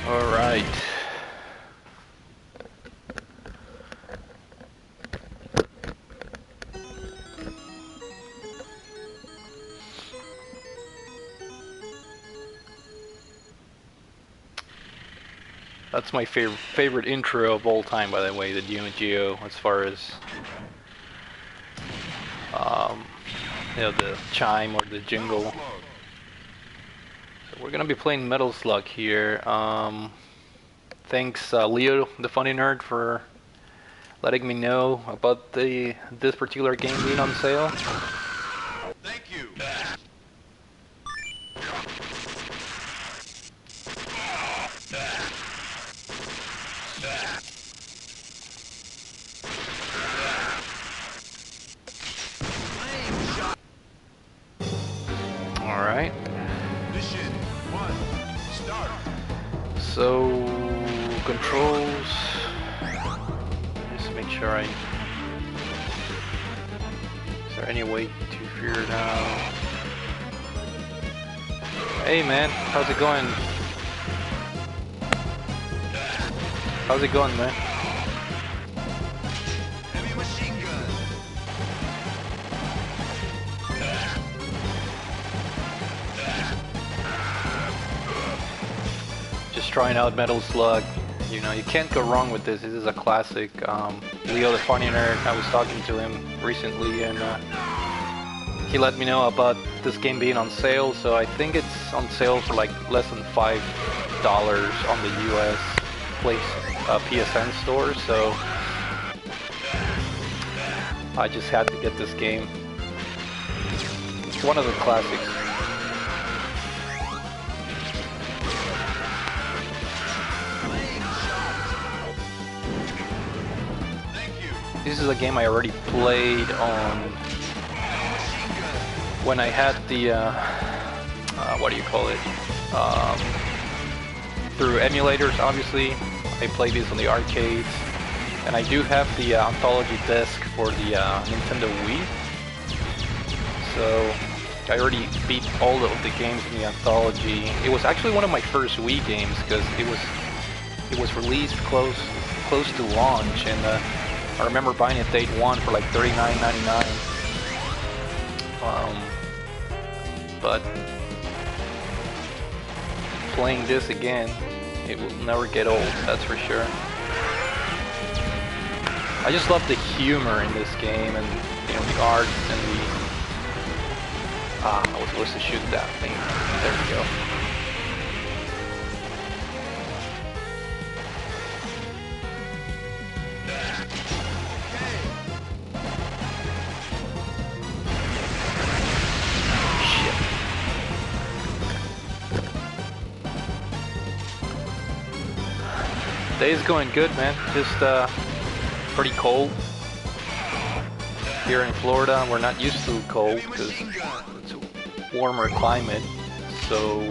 All right. That's my favorite intro of all time, by the way, the Neo Geo, as far as the chime or the jingle. So we're gonna be playing Metal Slug here. Thanks, Leo, the funny nerd, for letting me know about this particular game being on sale. Thank you. All right. Mission 1, start. So controls. Just make sure is there any way to figure it out? Hey man, how's it going? How's it going, man? Heavy machine gun. Just trying out Metal Slug. You know, you can't go wrong with this. This is a classic. Leo the funny nerd, I was talking to him recently, and he let me know about this game being on sale. So I think it's on sale for like less than $5 on the US PSN store. So I just had to get this game. It's one of the classics. This is a game I already played on when I had the what do you call it? Through emulators, obviously. I played this on the arcades, and I do have the Anthology disc for the Nintendo Wii. So I already beat all of the games in the Anthology. It was actually one of my first Wii games because it was released close to launch, and I remember buying it day one for like $39.99. But playing this again, it will never get old, that's for sure. I just love the humor in this game, and you know, the art and the I was supposed to shoot that thing. There we go. Day's going good, man. Just pretty cold here in Florida. We're not used to cold because it's a warmer climate, so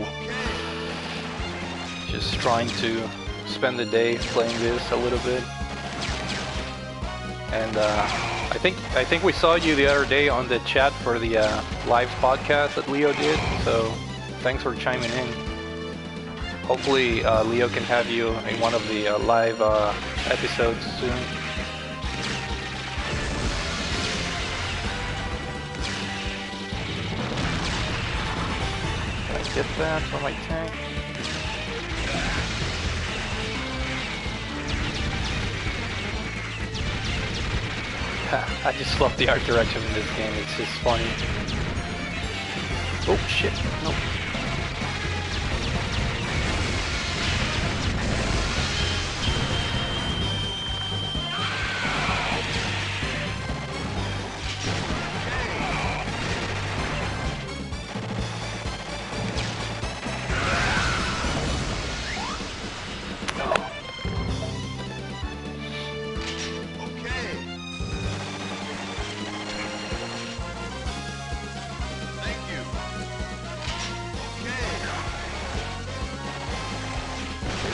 just trying to spend the day playing this a little bit. And I think we saw you the other day on the chat for the live podcast that Leo did, so thanks for chiming in. Hopefully Leo can have you in one of the live episodes soon. Can I get that for my tank? I just love the art direction in this game, it's just funny. Oh shit, nope.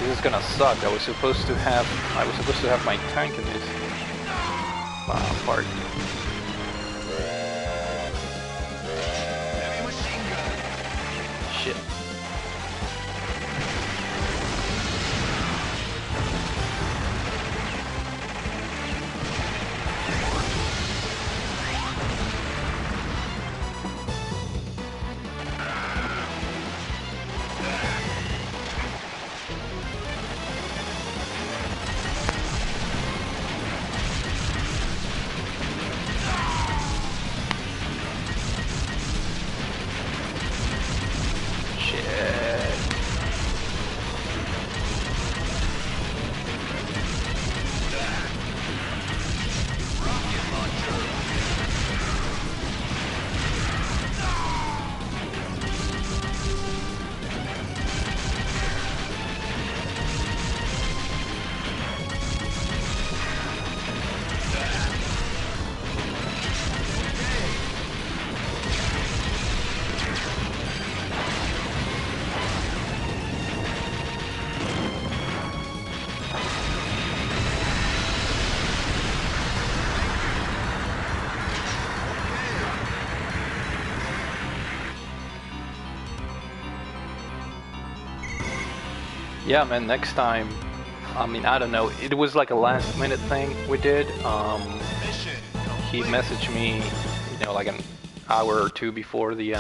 This is gonna suck. I was supposed to have my tank in this part. Shit. Yeah, man, next time, I mean, I don't know, it was like a last minute thing we did. Mission He complete. messaged me, you know, like an hour or two before the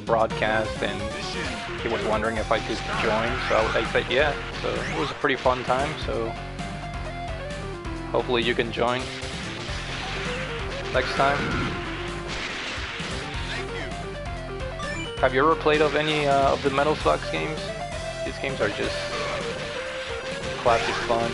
broadcast, and Mission he was wondering if I could join, so I said yeah. So it was a pretty fun time, so hopefully you can join next time. Thank you. Have you ever played of any of the Metal Slugs games? These games are just classic fun.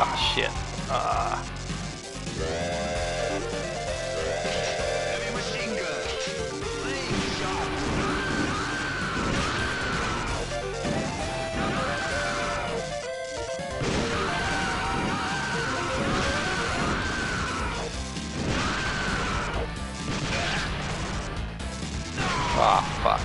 Ah, shit. Heavy machine gun. Lane shot. Ah, fuck.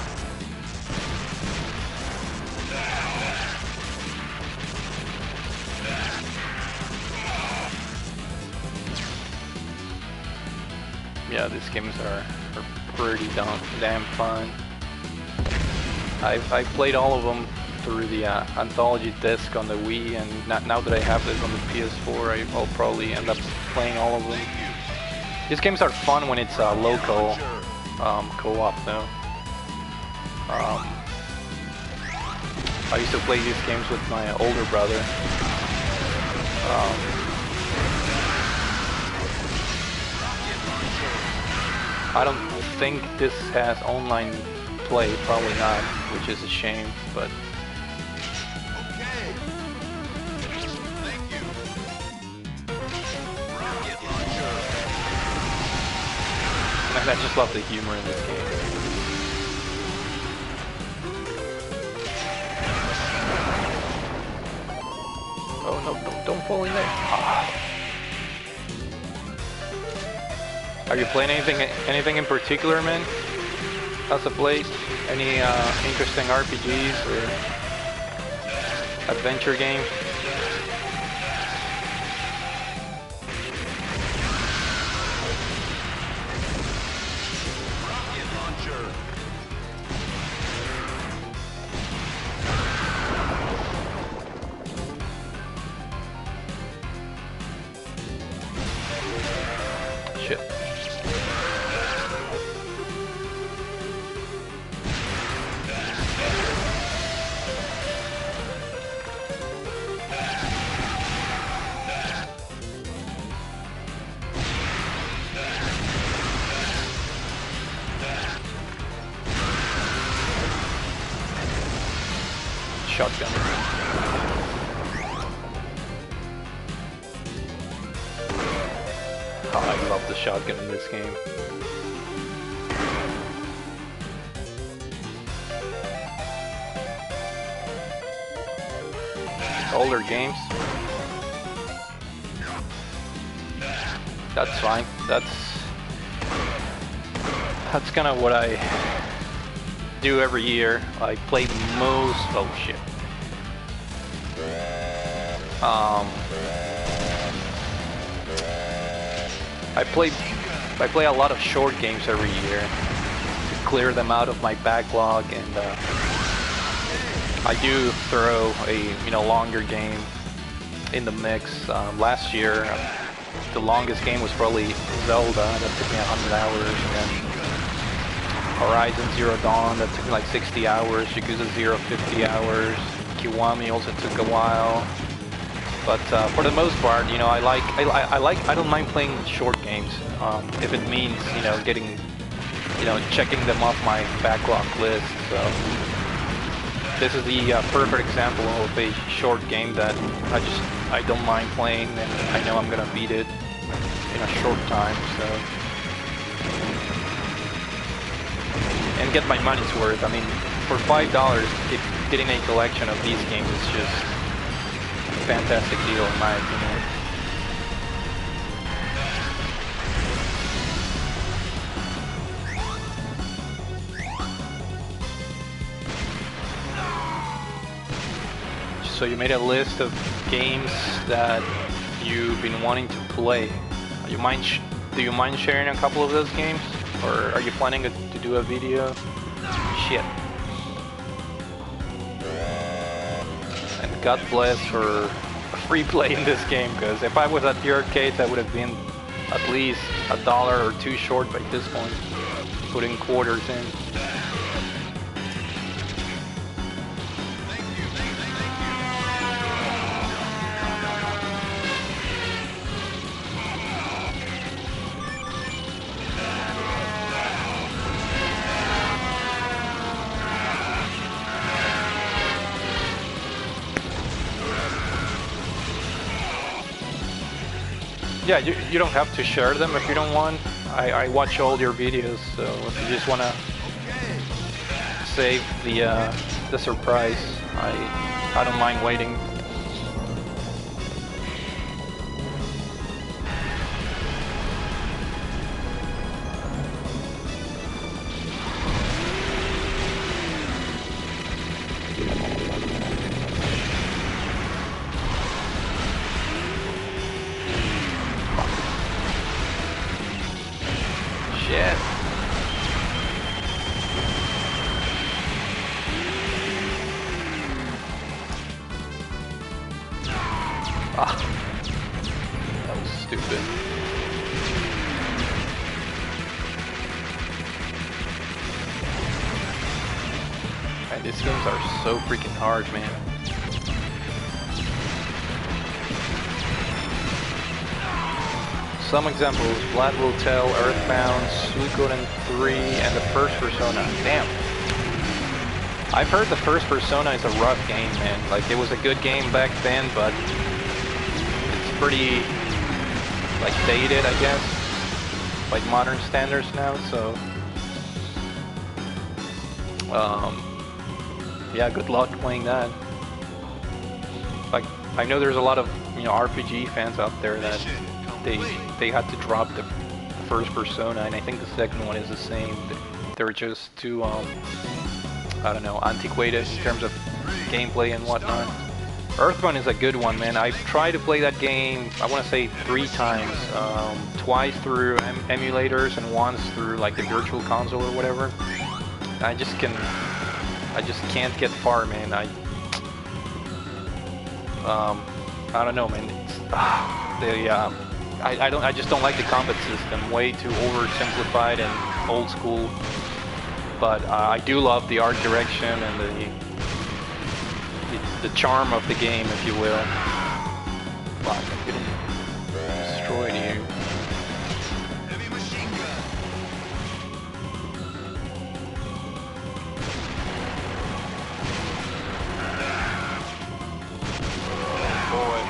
Yeah, these games are pretty damn fun. I played all of them through the Anthology disc on the Wii, and now that I have this on the PS4, I'll probably end up playing all of them. These games are fun when it's local co-op though. I used to play these games with my older brother. I don't think this has online play, probably not, which is a shame, but Okay. Thank you. Rocket launcher. I just love the humor in this game. Oh no, don't fall in there. Ah. Are you playing anything in particular, man? As of late? Any interesting RPGs or adventure games? Rocket launcher. Shit. Shotgun. Oh, I love the shotgun in this game. Older games. That's fine. That's kind of what I do every year. I play most. Oh shit. I play a lot of short games every year to clear them out of my backlog, and I do throw a longer game in the mix. Last year, the longest game was probably Zelda. That took me 100 hours, and then Horizon Zero Dawn, that took me like 60 hours. Yakuza 0, 50 hours. Kiwami also took a while. But for the most part, I don't mind playing short games if it means getting checking them off my backlog list. So this is the perfect example of a short game that I don't mind playing, and I know I'm gonna beat it in a short time. So and get my money's worth. I mean, for $5, getting a collection of these games is just a fantastic deal in my opinion. So you made a list of games that you've been wanting to play. Do you mind sharing a couple of those games? Or are you planning to do a video? Shit. And God bless for a free play in this game, because if I was at the arcades I would have been at least $1 or $2 short by this point, putting quarters in. Yeah, you don't have to share them if you don't want. I watch all your videos, so if you just want to save the surprise, I don't mind waiting. Shit. Ah, that was stupid. Man, these games are so freaking hard, man. Some examples: Vlad Will Tell, Earthbound, Suikoden 3, and the first Persona. Damn. I've heard the first Persona is a rough game, man. Like, it was a good game back then, but it's pretty, like, dated, I guess, like modern standards now, so yeah, good luck playing that. Like, I know there's a lot of, you know, RPG fans out there that they had to drop the first Persona, and I think the second one is the same. They're just too I don't know, antiquated in terms of gameplay and whatnot. Earthbound is a good one, man. I've tried to play that game, I want to say 3 times. Twice through emulators and once through like the virtual console or whatever. I just can't get far, man. I don't know, man. I just don't like the combat system. Way too oversimplified and old school. But I do love the art direction and the charm of the game, if you will. Fuck, I'm getting destroyed here. Heavy machine gun. Boy.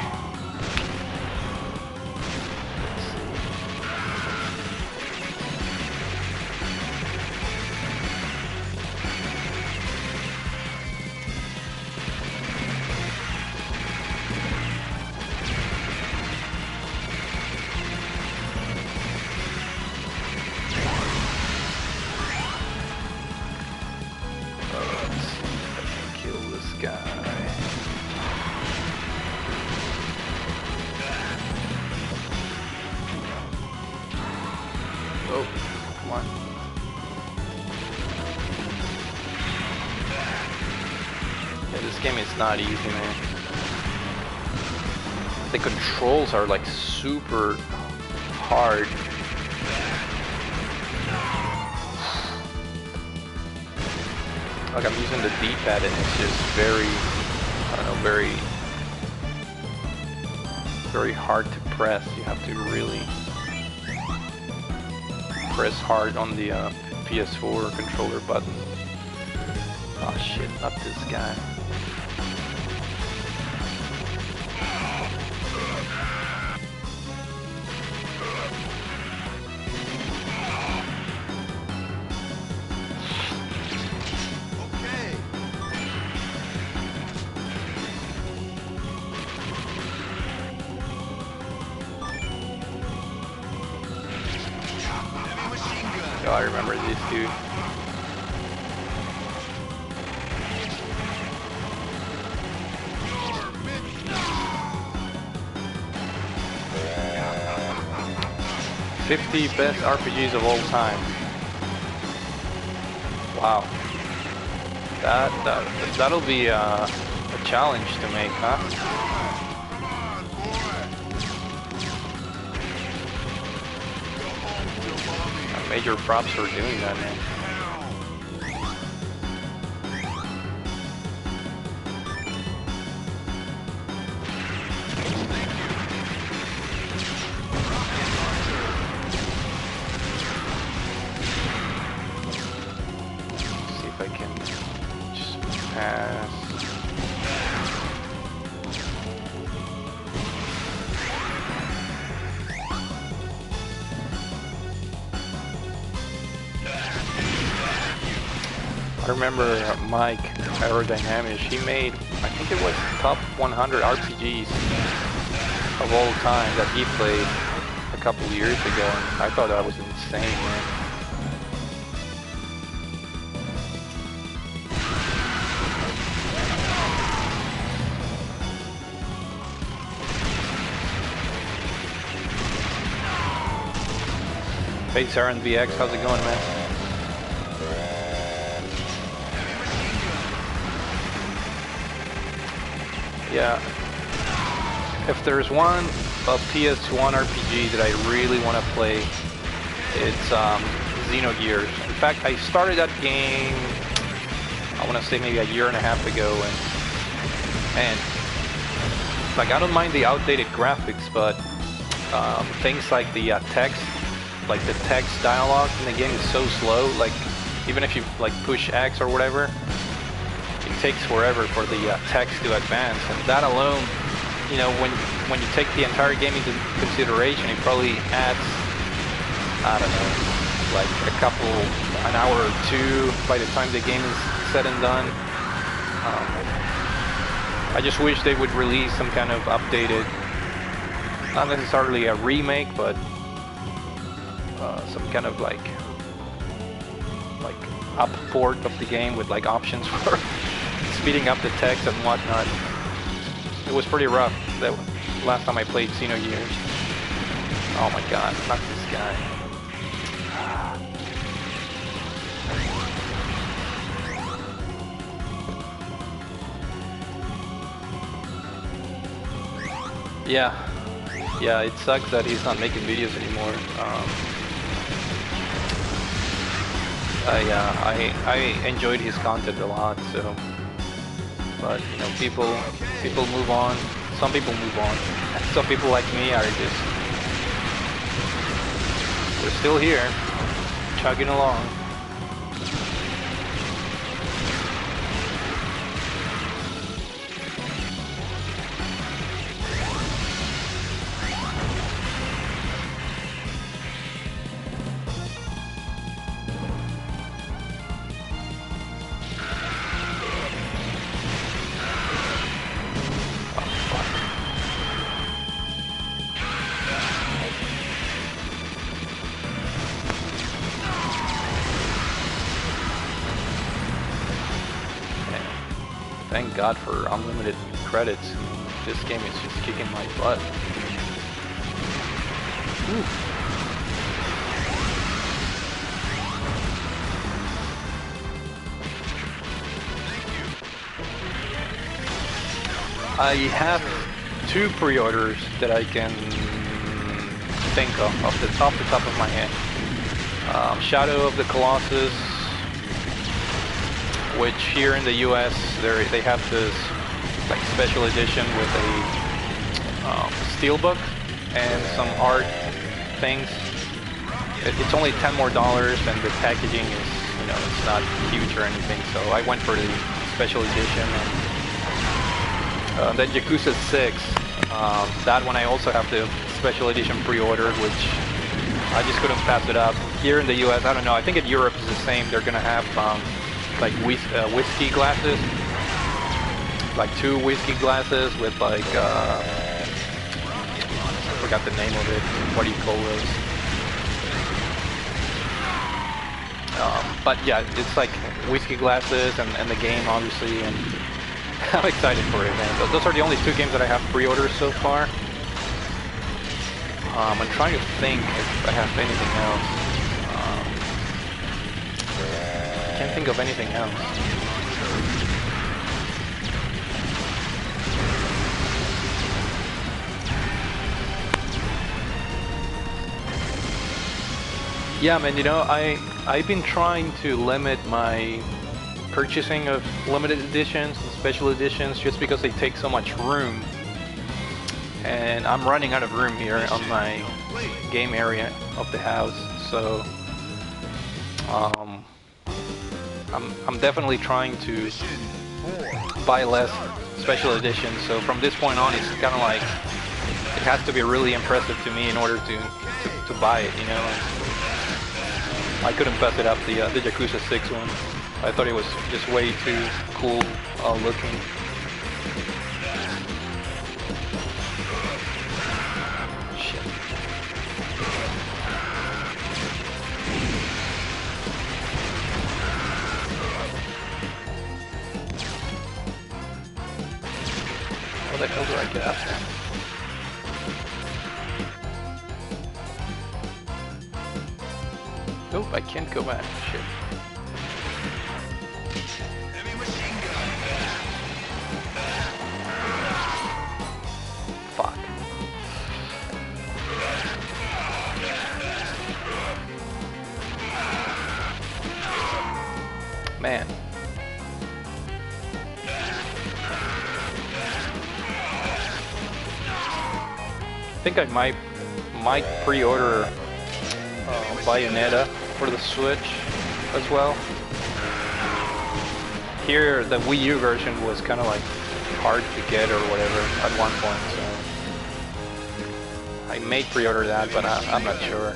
Oh, come on. Yeah, this game is not easy, man. The controls are like super hard. Like, I'm using the D-pad and it's just very, I don't know, very hard to press. You have to really press hard on the PS4 controller button. Oh shit, not this guy. Oh, I remember this dude. 50 best RPGs of all time. Wow. That'll be a challenge to make, huh? Major props for doing that, man. See if I can just pass. I remember Mike Aerodynamics, he made, I think it was top 100 RPGs of all time that he played a couple years ago, and I thought that was insane, man. Hey sarinVX, how's it going, man? Yeah, if there's one PS1 RPG that I really want to play, it's Xenogears. In fact, I started that game, I want to say maybe a year and a half ago, and like I don't mind the outdated graphics, but things like the text, like the text dialogue in the game is so slow. Like even if you like push X or whatever, it takes forever for the text to advance, and that alone, you know, when you take the entire game into consideration, it probably adds, I don't know, like an hour or two by the time the game is said and done. I just wish they would release some kind of updated, not necessarily a remake, but some kind of like up port of the game with like options for speeding up the text and whatnot. It was pretty rough that last time I played Xenogears. Oh my god, not this guy. Yeah, it sucks that he's not making videos anymore. I enjoyed his content a lot, so, but you know, people move on. Some people move on. Some people like me are just, we're still here, chugging along. Thank God for unlimited credits. This game is just kicking my butt. Whew. I have 2 pre-orders that I can think of off the top of my head. Shadow of the Colossus, which here in the US they have this like special edition with a steelbook and some art things. It's only $10 more, and the packaging is, you know, it's not huge or anything. So I went for the special edition. And then Yakuza 6, that one I also have the special edition pre-ordered, which I just couldn't pass it up. Here in the US, I don't know. I think in Europe is the same. They're gonna have like whiskey glasses, like 2 whiskey glasses with like I forgot the name of it. What do you call those? But yeah, it's like whiskey glasses and the game, obviously, and I'm excited for it, man. Those are the only 2 games that I have pre-ordered so far. I'm trying to think if I have anything else. Can't think of anything else. Yeah, man, you know, I've been trying to limit my purchasing of limited editions and special editions just because they take so much room. And I'm running out of room here on my game area of the house, so I'm definitely trying to buy less special editions. So from this point on, it's kind of like it has to be really impressive to me in order to buy it, you know. I couldn't pass it up, the Yakuza 6 one. I thought it was just way too cool looking. Shit. How the hell do I get up there? Nope, I can't go back. Shit. Heavy machine gun. Fuck. Man. I think I might pre-order Bayonetta for the Switch as well. Here, the Wii U version was kind of like hard to get or whatever at one point, so I may pre-order that, but I'm not sure.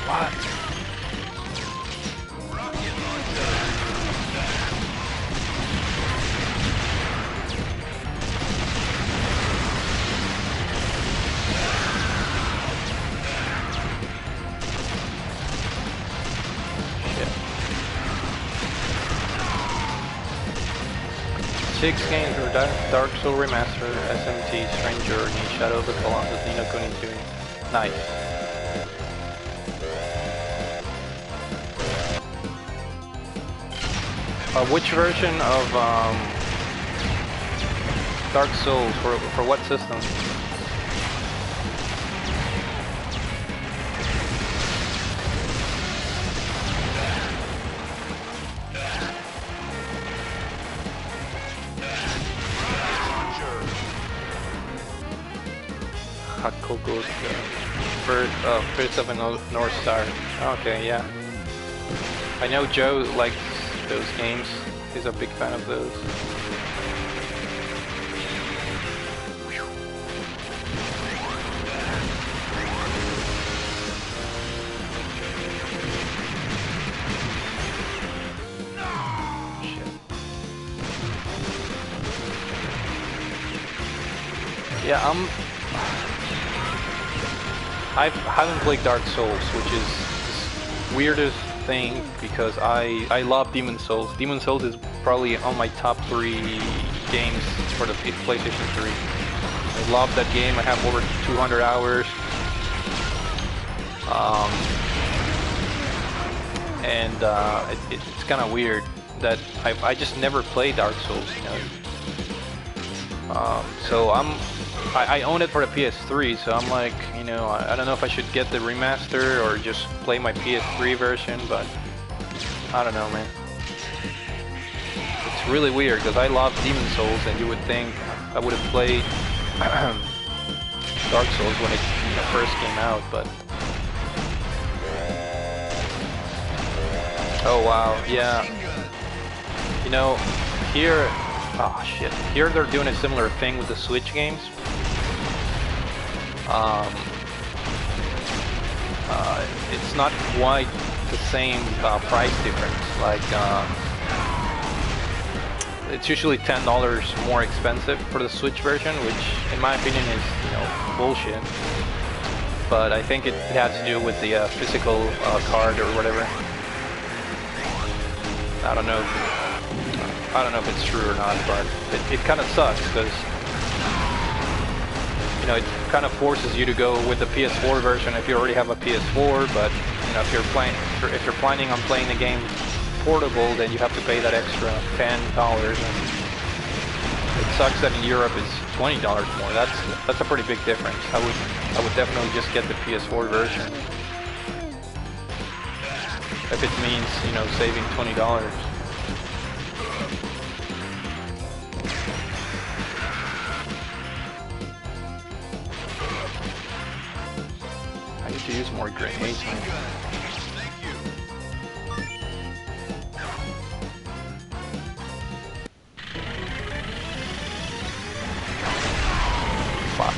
What? Six games for Dark Soul Remaster, SMT, Strange Journey, Shadow of the Colossus, Ni no Kuni 2. Nice. Which version of Dark Souls for what system? Hakoko's First of a North Star. Okay, yeah. I know Joe likes those games. He's a big fan of those. Yeah, I haven't played Dark Souls, which is the weirdest thing because I love Demon Souls. Demon Souls is probably on my top 3 games for the PlayStation 3. I love that game. I have over 200 hours. It's kind of weird that I just never played Dark Souls, you know. So I own it for the PS3, so I'm like, you know, I don't know if I should get the remaster or just play my PS3 version, but I don't know, man. It's really weird because I love Demon Souls, and you would think I would have played Dark Souls when it first came out, but oh wow, yeah. You know, here, oh shit, here they're doing a similar thing with the Switch games. It's not quite the same price difference. Like, it's usually $10 more expensive for the Switch version, which, in my opinion, is, you know, bullshit. but I think it has to do with the physical card or whatever. I don't know. I don't know if it's true or not, but it kind of sucks because, you know, it kind of forces you to go with the PS4 version if you already have a PS4. But you know, if you're planning on playing the game portable, then you have to pay that extra $10. And it sucks that in Europe it's $20 more. That's a pretty big difference. I would definitely just get the PS4 version if it means, you know, saving $20. I need to use more grenades. Fuck.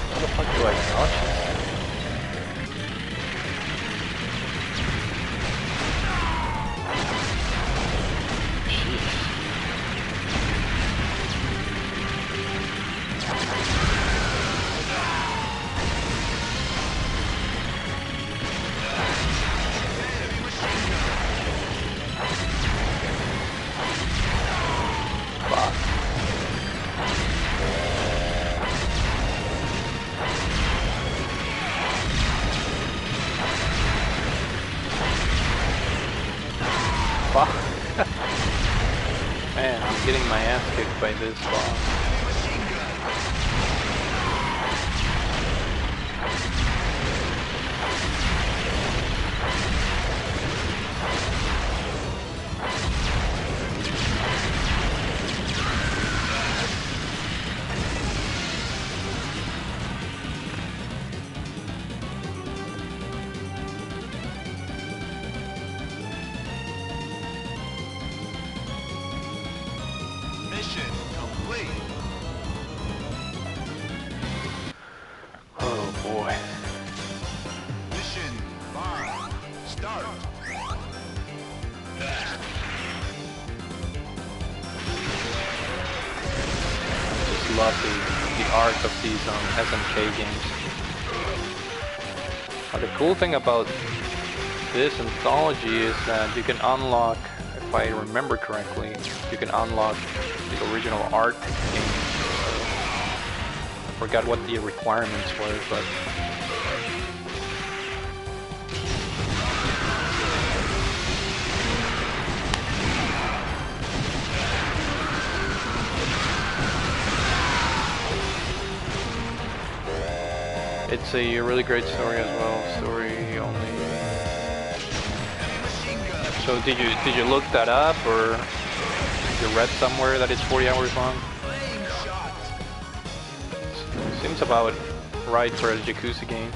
How the fuck do I dodge this? Man, I'm getting my ass kicked by this boss. Mission complete. Oh boy. Mission 5. Start. Just love the art of these SNK games. The cool thing about this anthology is that you can unlock, if I remember correctly, you can unlock the original art game. I forgot what the requirements were, but it's a really great story as well. Story only. So did you look that up, or you read somewhere that it's 40 hours long? Seems about right for a Yakuza game.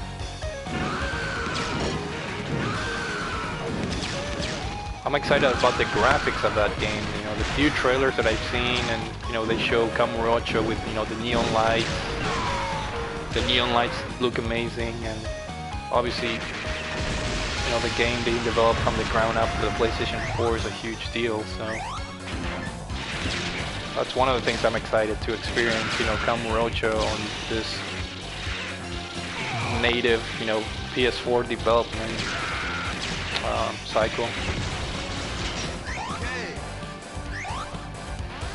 I'm excited about the graphics of that game. You know, the few trailers that I've seen, and you know, they show Kamurocho with, you know, the neon lights. The neon lights look amazing, and obviously, you know, the game being developed from the ground up for the PlayStation 4 is a huge deal. So that's one of the things I'm excited to experience. You know, Kamurocho on this native, you know, PS4 development cycle.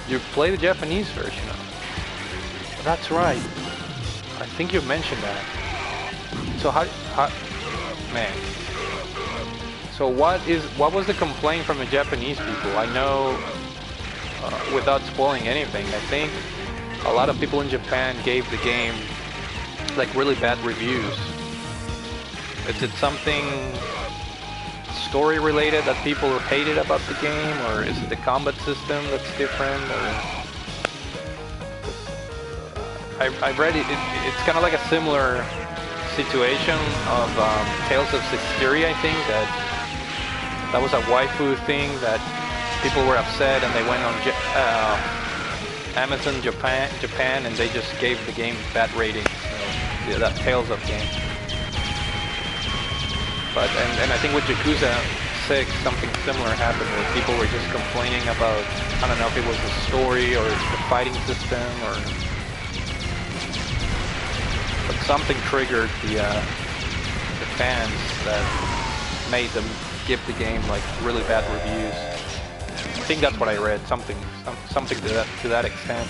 You play the Japanese version of it. That's right. I think you mentioned that. So how man. So what was the complaint from the Japanese people? I know, without spoiling anything, I think a lot of people in Japan gave the game like really bad reviews. Is it something story related that people hated about the game, or is it the combat system that's different? Or I read it. It's kind of like a similar situation of Tales of Systeria. I think that was a waifu thing that people were upset, and they went on Amazon Japan, and they just gave the game bad ratings. You know, that Tales of game. But and I think with Yakuza 6, something similar happened where people were just complaining about, I don't know if it was the story or the fighting system or... But something triggered the fans that made them give the game like really bad reviews. I think that's what I read, something to that extent.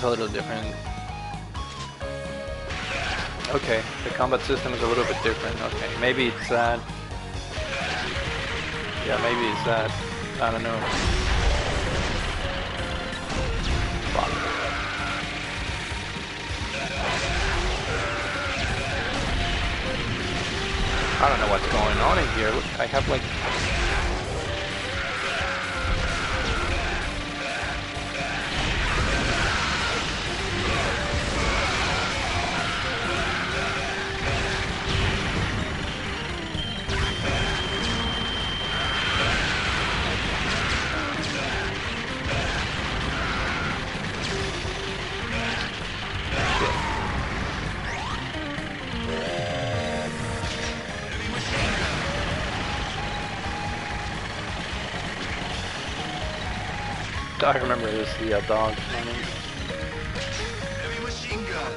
A little different. Okay, the combat system is a little bit different. Okay, maybe it's that. Yeah, maybe it's that. I don't know. Fuck. I don't know what's going on in here. Look, I have like... I remember this, the dog running. Heavy machine gun.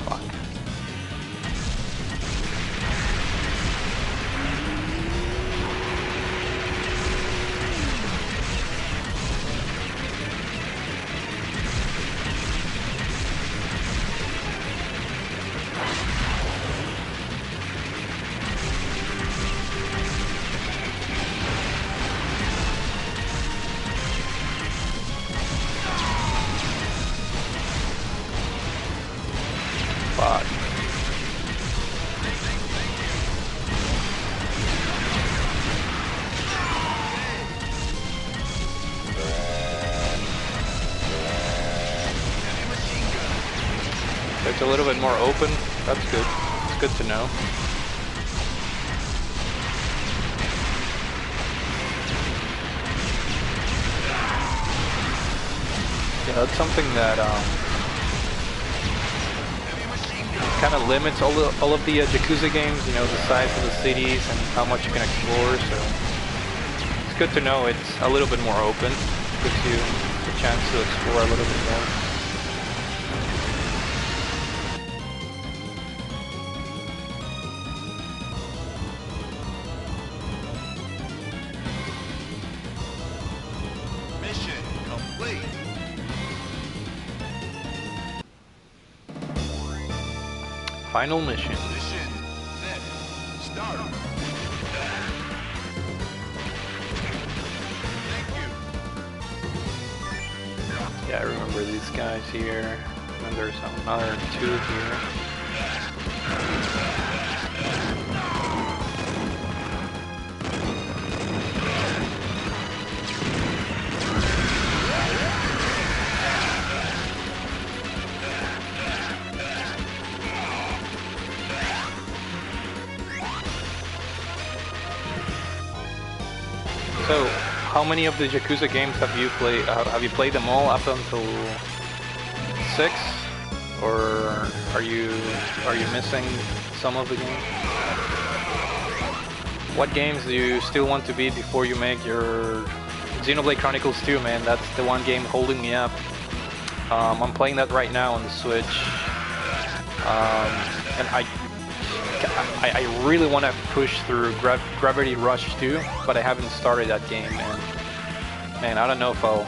Fuck. Fuck. It's a little bit more open. That's good. It's good to know. Yeah, that's something that kind of limits all of the Yakuza games, you know, the size of the cities and how much you can explore, so it's good to know it's a little bit more open. Gives you the chance to explore a little bit more. Mission complete. Final mission. Mission set. Start. Thank you. Yeah, I remember these guys here. And there's another 2 here. So, how many of the Yakuza games have you played? Have you played them all up until 6, or are you missing some of the games? What games do you still want to beat before you make your Xenoblade Chronicles 2? Man, that's the one game holding me up. I'm playing that right now on the Switch, and I really want to push through Gravity Rush 2, but I haven't started that game, and man, I don't know if I'll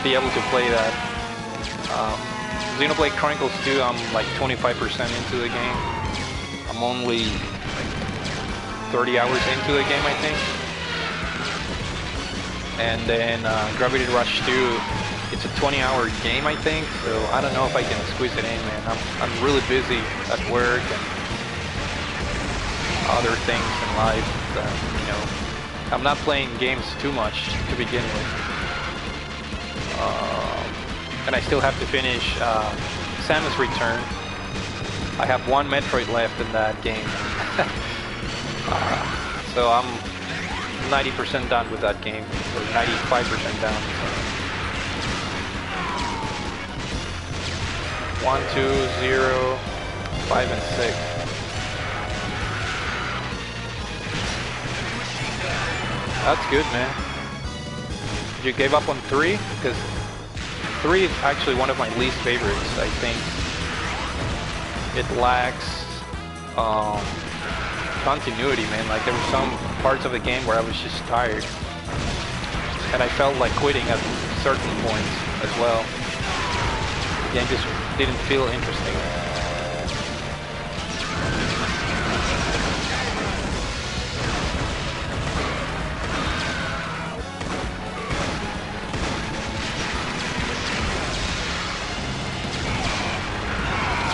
be able to play that. Xenoblade Chronicles 2, I'm like 25% into the game. I'm only like 30 hours into the game, I think. And then Gravity Rush 2, It's a 20-hour game, I think, so I don't know if I can squeeze it in, man. I'm really busy at work and other things in life that, you know, I'm not playing games too much to begin with. And I still have to finish Samus Return. I have one Metroid left in that game. So I'm 90% done with that game, or 95% done. 1, 2, 0, 5, and 6. That's good, man. You gave up on 3? Because 3 is actually one of my least favorites. I think it lacks continuity, man. Like, there were some parts of the game where I was just tired, and I felt like quitting at certain points as well. The game just didn't feel interesting.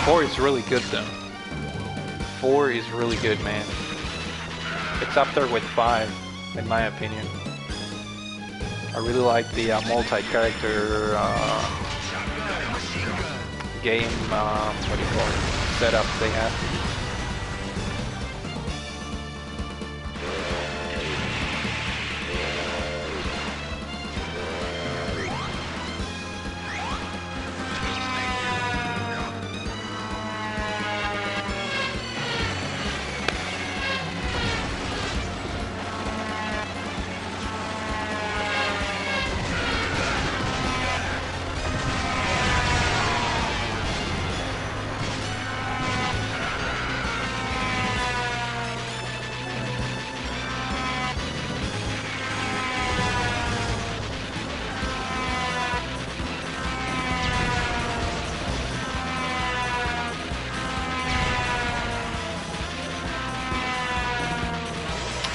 4 is really good though. 4 is really good, man. It's up there with 5, in my opinion. I really like the multi-character game, what do you call it, setup they have.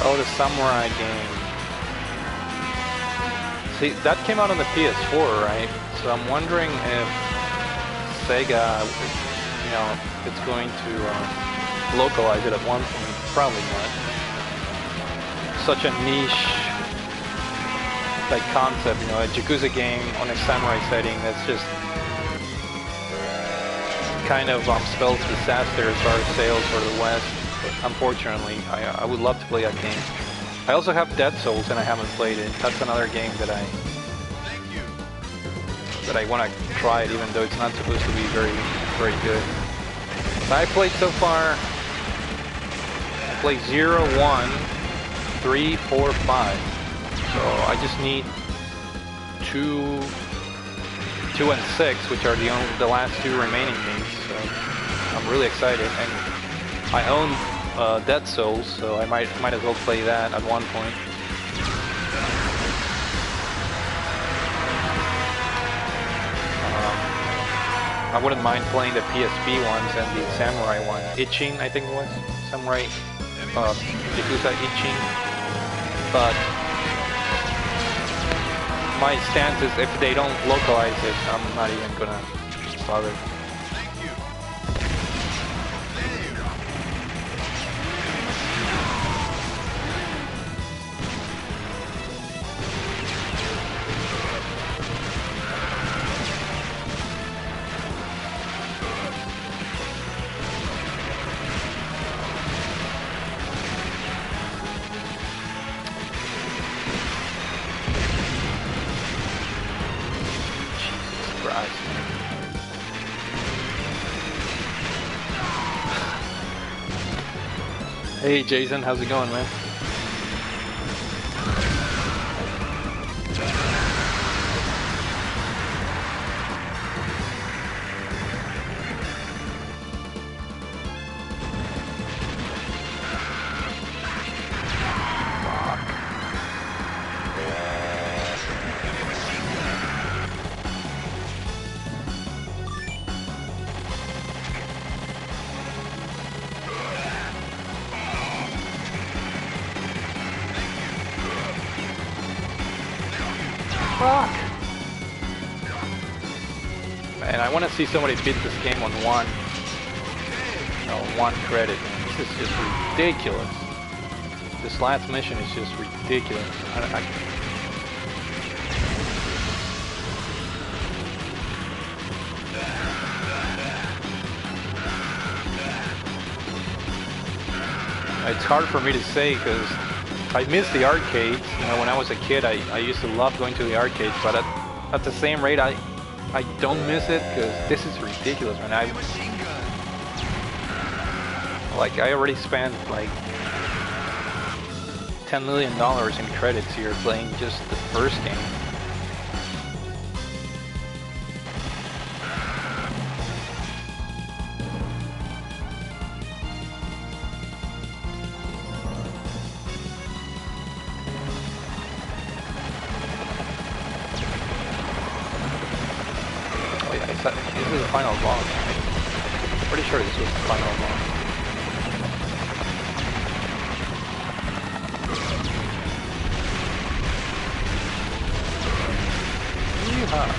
Oh, the samurai game. See, that came out on the PS4, right? So I'm wondering if Sega, you know, it's going to localize it at one point. Probably not. Such a niche, like, concept, you know, a Yakuza game on a samurai setting that's just kind of spells disaster as far as sales for the West. Unfortunately, I would love to play that game. I also have Dead Souls and I haven't played it. That's another game that I want to try it, even though it's not supposed to be very good. So I played so far. I played 0, 1, 3, 4, 5. So I just need 2, 2, and 6, which are the last 2 remaining games. So I'm really excited. And I own Dead Souls, so I might as well play that at one point. I wouldn't mind playing the PSP ones and the Samurai one. Itching, I think it was. Samurai Yakuza Itching. But my stance is if they don't localize it, I'm not even gonna bother. Hey Jason, how's it going, man? Fuck! And I want to see somebody beat this game on one credit. This is just ridiculous. This last mission is just ridiculous. It's hard for me to say because I miss the arcades. You know, when I was a kid, I used to love going to the arcades, but at the same rate, I don't miss it because this is ridiculous, man. I already spent like $10 million in credits here playing just the first game. This is the final boss. I'm pretty sure this was the final boss. Yeehaw.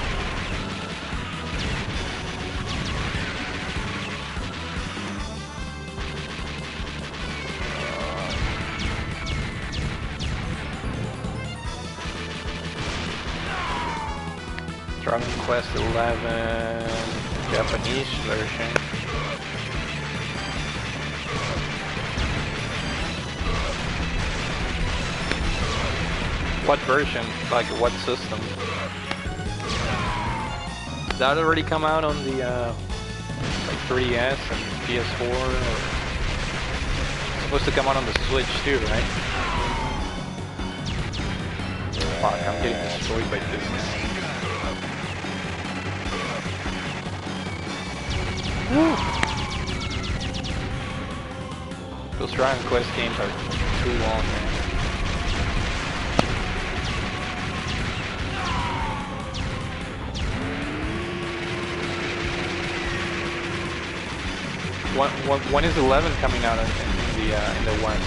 Dragon Quest 11 Japanese version. What version? Like what system? Did that already come out on the like 3DS and PS4? Or it's supposed to come out on the Switch too, right? Fuck, I'm getting destroyed by this now. Woo. Those Dragon Quest games are too long, man. When is 11 coming out in the West?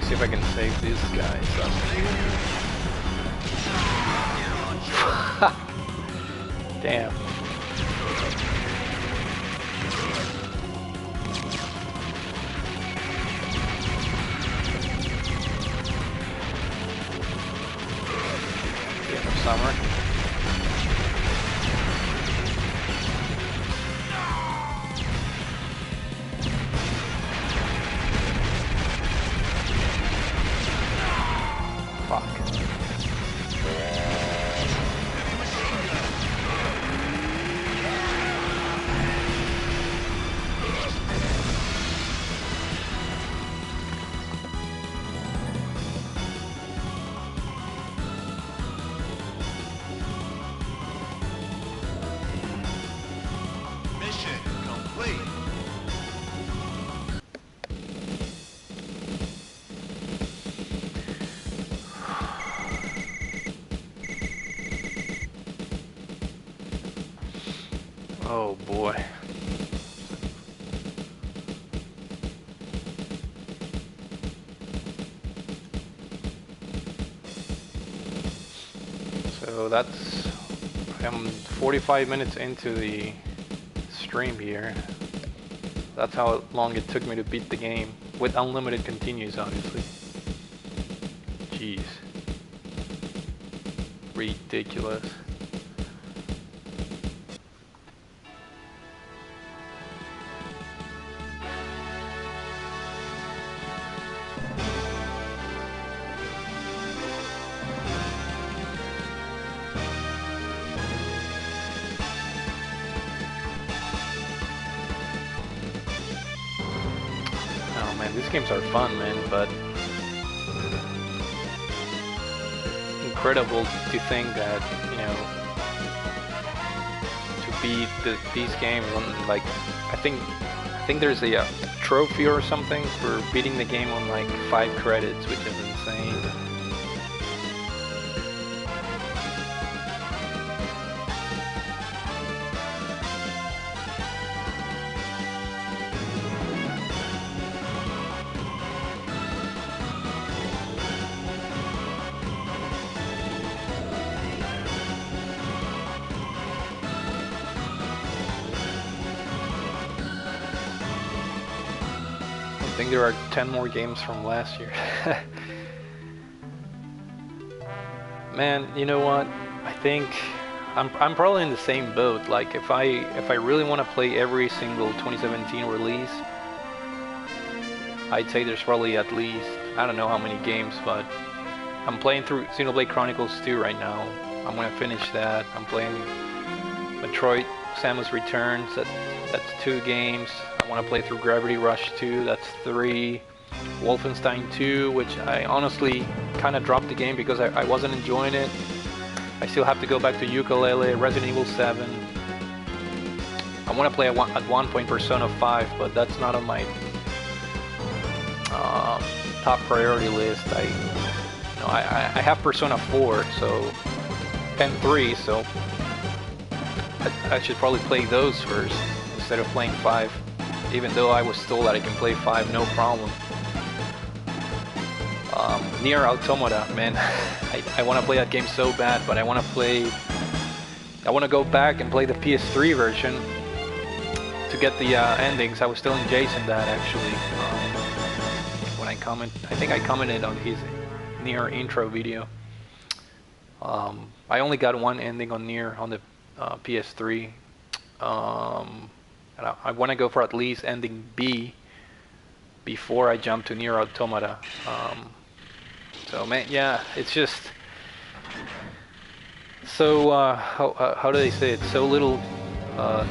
See if I can save these guys up here. Damn. Game of Summer. Oh boy. So I'm 45 minutes into the stream here. That's how long it took me to beat the game, with unlimited continues, obviously. Jeez. Ridiculous. These games are fun, man, but incredible to think that, you know, to beat these games on, like, I think there's a trophy or something for beating the game on like 5 credits, which is insane. I think there are 10 more games from last year. Man, you know what? I think I'm probably in the same boat. Like if I really want to play every single 2017 release, I'd say there's probably at least, I don't know how many games, but I'm playing through Xenoblade Chronicles 2 right now. I'm gonna finish that. I'm playing Metroid Samus Returns. That's 2 games. I want to play through Gravity Rush 2, that's 3. Wolfenstein 2, which I honestly kind of dropped the game because I wasn't enjoying it. I still have to go back to Yooka-Laylee, Resident Evil 7. I want to play at one point Persona 5, but that's not on my top priority list. I have Persona 4, so and 3, so I should probably play those first instead of playing 5. Even though I was told that I can play 5 no problem. Nier Automata, man, I want to play that game so bad, but I want to go back and play the PS3 version to get the endings. I was telling Jason that actually when I think I commented on his Nier intro video. I only got one ending on Nier on the PS3. And I want to go for at least ending B before I jump to Nier Automata. So man, yeah, it's just so how do they say it? So little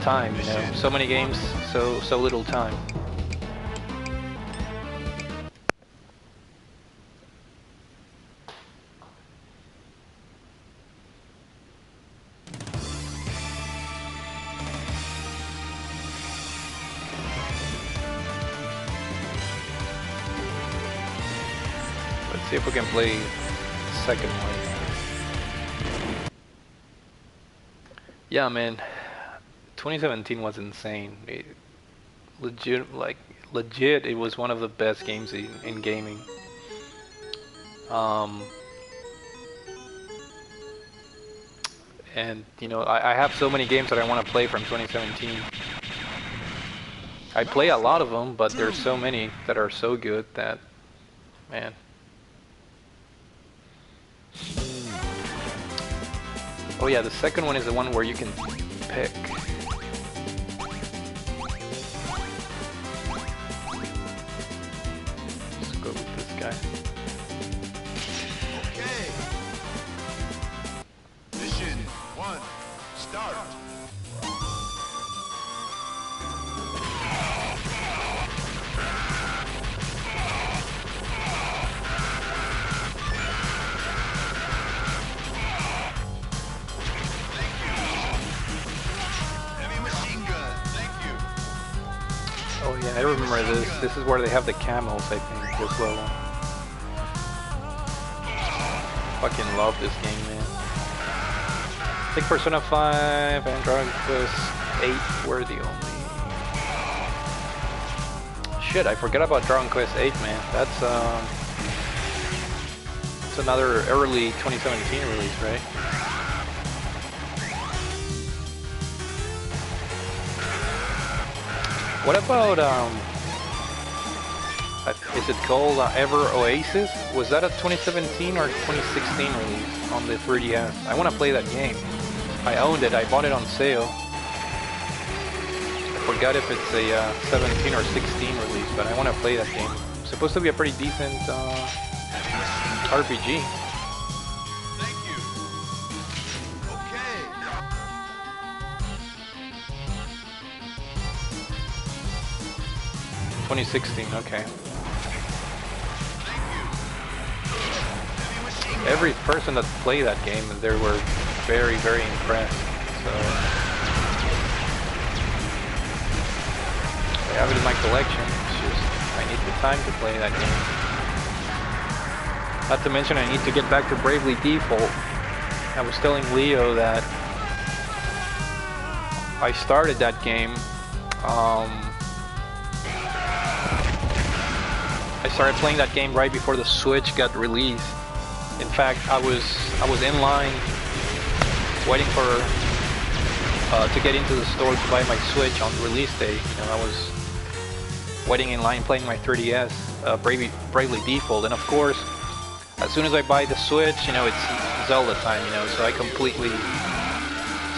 time, you know. So many games, so little time. See if we can play the second one. Yeah, man, 2017 was insane. Legit, it was one of the best games in gaming. And you know, I have so many games that I want to play from 2017. I play a lot of them, but there's so many that are so good that, man. Oh yeah, the second one is the one where you can pick. Let's go with this guy. Okay. Mission 1, start. Oh yeah, I remember this. This is where they have the camels, I think, this level. Fucking love this game, man. I think Persona 5 and Dragon Quest 8 were the only... Shit, I forgot about Dragon Quest 8, man. That's another early 2017 release, right? What about, is it called Ever Oasis? Was that a 2017 or 2016 release on the 3DS? I want to play that game. I owned it, I bought it on sale. I forgot if it's a 17 or 16 release, but I want to play that game. It's supposed to be a pretty decent RPG. 2016, okay. Every person that played that game, they were very, very impressed. So I have it in my collection. It's just I need the time to play that game. Not to mention I need to get back to Bravely Default. I was telling Leo that I started that game. I started playing that game right before the Switch got released. In fact, I was in line waiting for to get into the store to buy my Switch on release day. You know, I was waiting in line playing my 3DS, Bravely Default, and of course, as soon as I buy the Switch, you know, it's Zelda time, you know, so I completely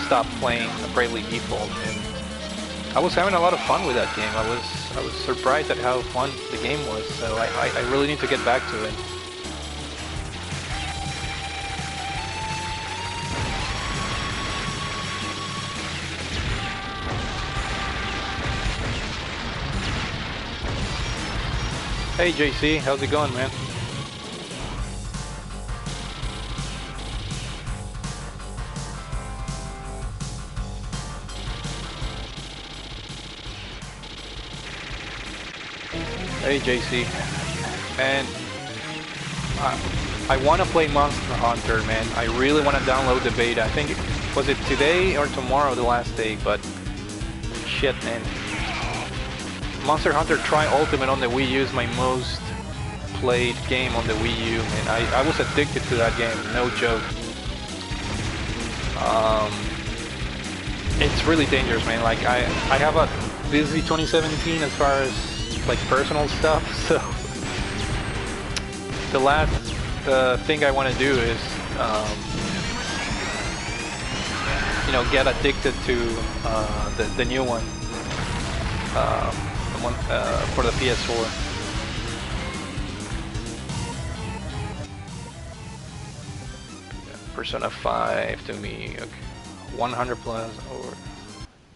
stopped playing Bravely Default, and I was having a lot of fun with that game. I was surprised at how fun the game was, so I really need to get back to it. Hey JC, how's it going, man? Hey JC, and I want to play Monster Hunter, man. I really want to download the beta. I think was it today or tomorrow, the last day, but shit, man. Monster Hunter Tri Ultimate on the Wii U is my most played game on the Wii U, and I was addicted to that game, no joke. It's really dangerous, man. Like I have a busy 2017 as far as like personal stuff, so the last thing I want to do is you know, get addicted to the new one, for the PS4. Persona 5 to me, okay. 100 plus or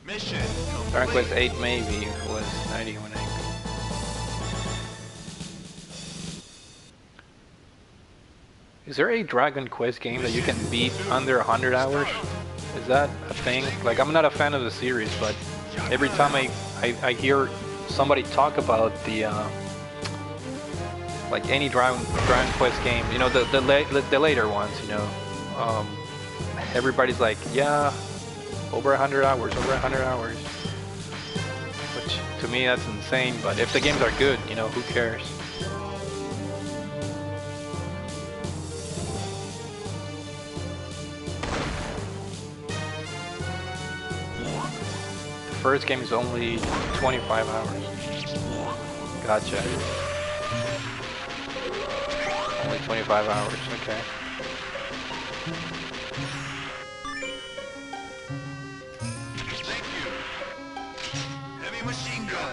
Mission Dragon Quest 8 maybe was 90 when I. Is there a Dragon Quest game that you can beat under 100 hours? Is that a thing? Like, I'm not a fan of the series, but every time I hear somebody talk about the like any Dragon Quest game, you know, the later ones, you know, everybody's like, yeah, over 100 hours, over 100 hours. Which to me that's insane. But if the games are good, you know, who cares? First game is only 25 hours. Gotcha. Only 25 hours, okay. Thank you. Heavy machine gun.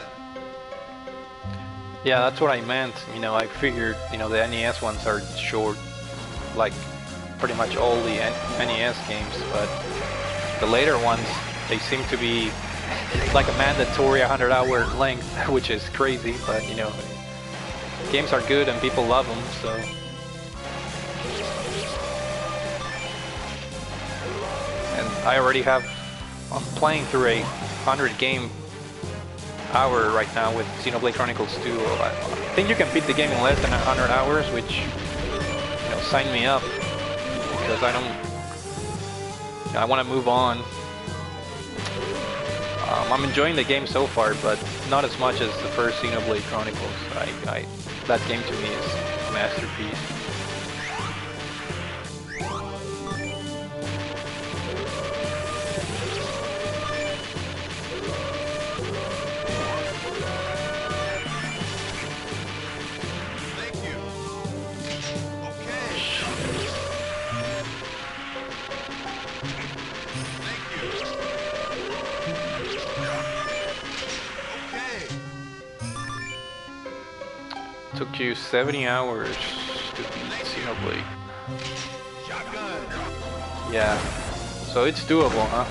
Yeah, that's what I meant. You know, I figured, you know, the NES ones are short, like pretty much all the NES games, but the later ones, they seem to be like a mandatory 100-hour length, which is crazy, but you know, games are good and people love them, so. And I already have, I'm playing through a 100 game hour right now with Xenoblade Chronicles 2. I think you can beat the game in less than 100 hours, which, you know, sign me up, because I don't, you know, I want to move on. I'm enjoying the game so far, but not as much as the first Xenoblade Chronicles. That game to me is a masterpiece. Thank you. Okay. Thank you. Okay. Took you 70 hours to beat Xenoblade. Shotgun. Yeah, so it's doable, huh?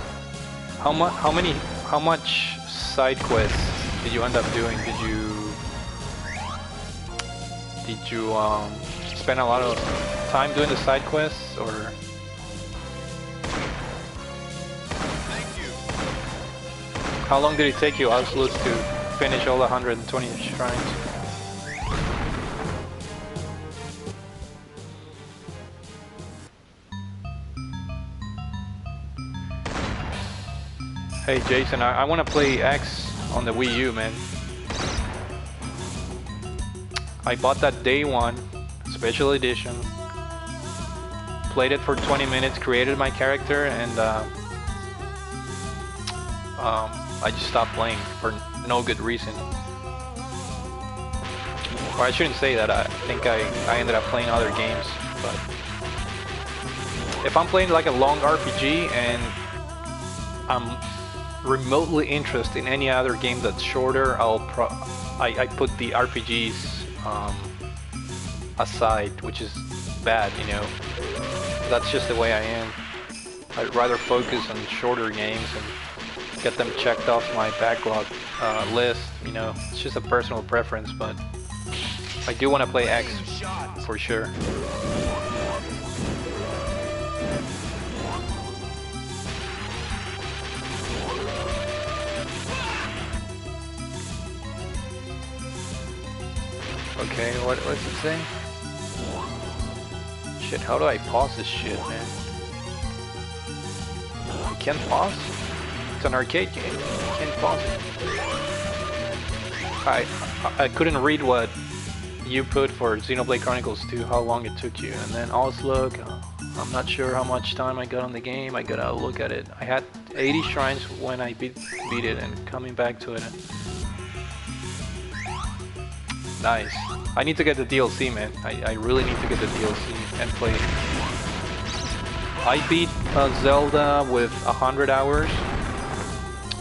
How much side quests did you end up doing? Did you spend a lot of time doing the side quests, or? Thank you. How long did it take you, Absolute, to finish all the 120 shrines? Hey Jason, I want to play X on the Wii U, man. I bought that day one, special edition. Played it for 20 minutes, created my character, and I just stopped playing for no good reason. Or I shouldn't say that. I think I ended up playing other games, but if I'm playing like a long RPG and I'm remotely interested in any other game that's shorter, I put the RPGs aside, which is bad, you know. That's just the way I am. I'd rather focus on shorter games and get them checked off my backlog list, you know. It's just a personal preference, but I do want to play X for sure. Okay, what's it say? Shit, how do I pause this shit, man? You can't pause? It's an arcade game. You can't pause it. I couldn't read what you put for Xenoblade Chronicles 2, how long it took you. And then Slug, I'm not sure how much time I got on the game. I gotta look at it. I had 80 shrines when I beat it, and coming back to it. Nice. I need to get the DLC, man. I really need to get the DLC and play it. I beat Zelda with 100 hours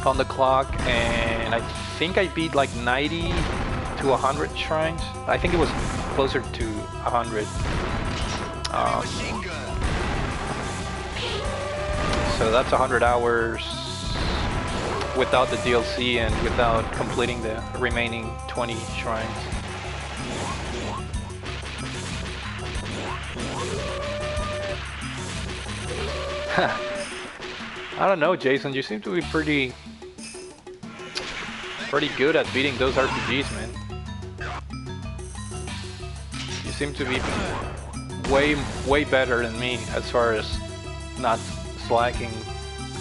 on the clock, and I think I beat like 90 to 100 shrines. I think it was closer to 100. So that's 100 hours without the DLC and without completing the remaining 20 shrines. I don't know, Jason. You seem to be pretty good at beating those RPGs, man. You seem to be way better than me as far as not slacking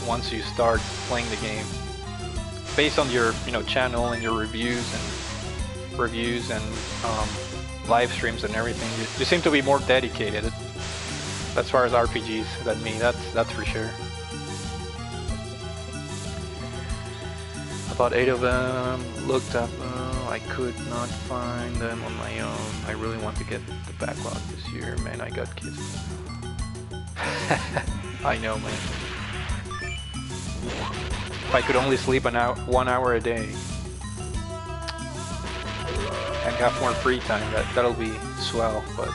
once you start playing the game. Based on your channel and your reviews and live streams and everything, you seem to be more dedicated as far as RPGs than me. That's for sure. About 8 of them looked up. I could not find them on my own. I really want to get the backlog this year. Man, I got kids. I know, man. If I could only sleep 1 hour a day and have more free time, that'll be swell, but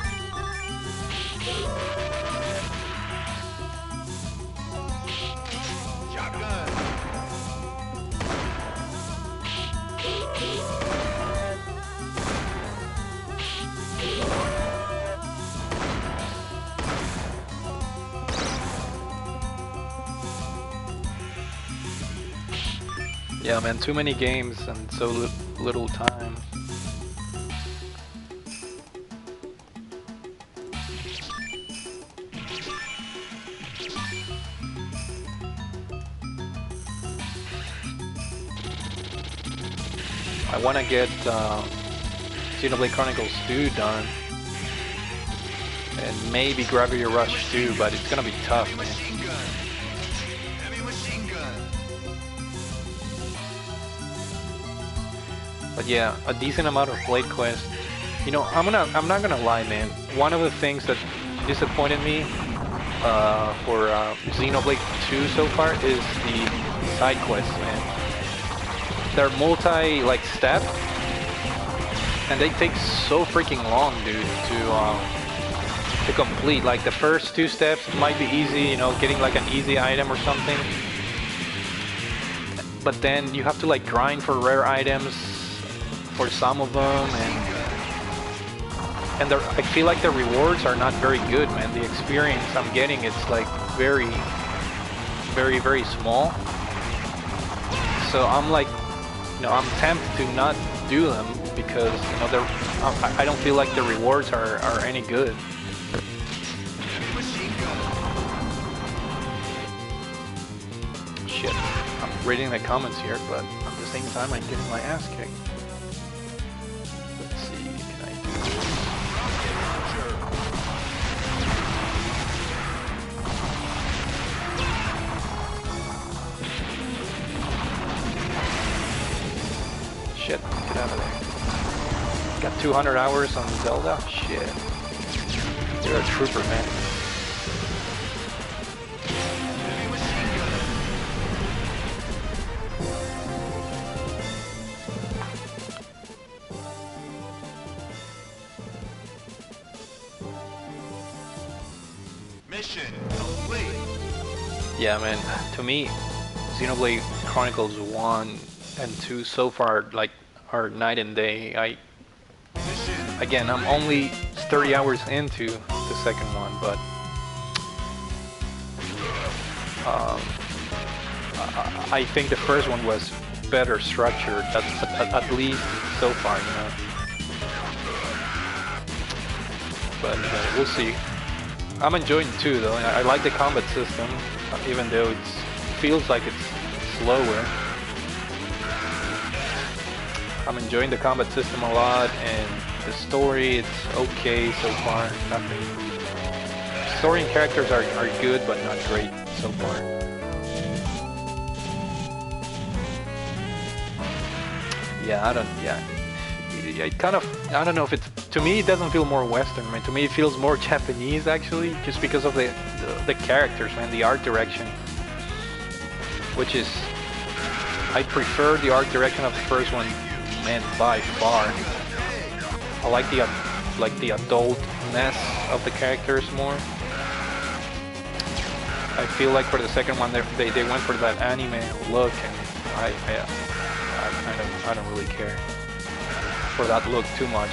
yeah, man, too many games and so little time. I want to get Xenoblade Chronicles 2 done, and maybe Gravity Rush 2, but it's gonna be tough, man. But yeah, a decent amount of Blade Quest. You know, I'm not gonna lie, man. One of the things that disappointed me for Xenoblade 2 so far is the side quests, man. They're step, and they take so freaking long, dude, to complete. Like the first 2 steps might be easy, you know, getting like an easy item or something. But then you have to like grind for rare items for some of them, and I feel like the rewards are not very good, man. The experience I'm getting, it's like very small. So I'm like, I'm tempted to not do them because I don't feel like the rewards are any good. Shit, I'm reading the comments here, but at the same time I'm getting my ass kicked. Let's see, can I do this? Shit, get out of there. Got 200 hours on Zelda? Shit. You're a trooper, man. Mission complete. Yeah, man. To me, Xenoblade Chronicles 1 and 2 so far like are night and day. Again, I'm only 30 hours into the second one, but I think the first one was better structured, at least so far, you know. But we'll see. I'm enjoying it too, though. I like the combat system, even though it feels like it's slower. I'm enjoying the combat system a lot, and the story, it's okay so far. Nothing. Story and characters are good, but not great so far. Yeah, I don't know if it's, to me it doesn't feel more Western, man. To me it feels more Japanese, actually, just because of the characters, man, the art direction, which is, I prefer the art direction of the first one, man, by far. I like the adultness of the characters more. I feel like for the second one they went for that anime look, and I don't really care for that look too much.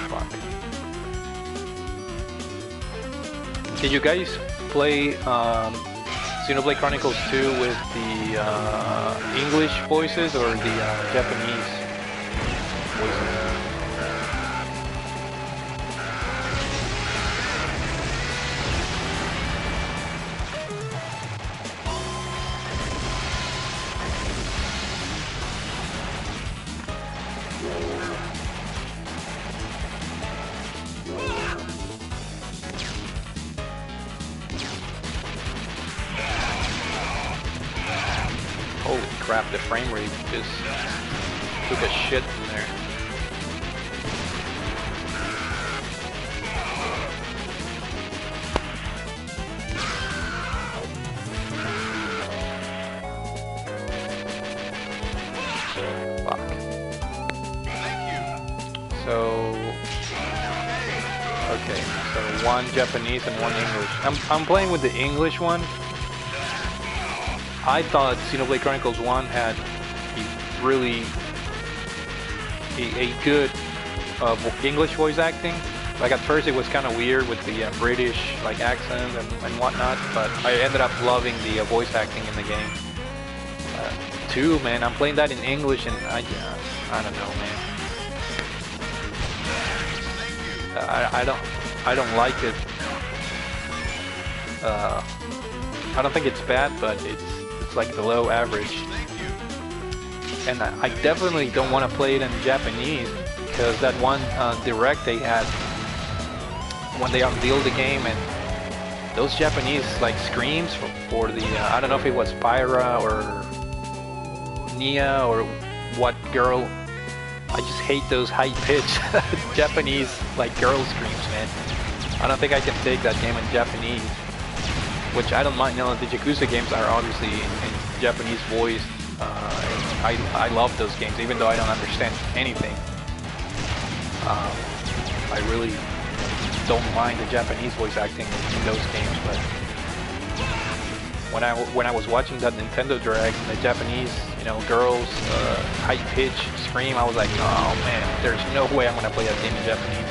Fuck. Did you guys play Xenoblade Chronicles 2 with the English voices or the Japanese voices? Holy crap, the frame rate just took a shit in there. Fuck. So, okay, so one Japanese and one English. I'm playing with the English one. I thought Xenoblade Chronicles 1 had a good English voice acting. Like at first it was kind of weird with the British like accent and whatnot, but I ended up loving the voice acting in the game. 2, man, I'm playing that in English, and I don't know, man. I don't like it. I don't think it's bad, but it's like below average. And I definitely don't want to play it in Japanese, because that one direct they had when they unveiled the game, and those Japanese like screams for the I don't know if it was Pyra or Nia or what girl. I just hate those high-pitched Japanese like girl screams, man. I don't think I can take that game in Japanese, which I don't mind. You know, the Yakuza games are obviously in Japanese voice. I love those games, even though I don't understand anything. I really don't mind the Japanese voice acting in those games, but when I was watching that Nintendo Direct, the Japanese, you know, girls high-pitched scream, I was like, oh man, there's no way I'm gonna play that game in Japanese.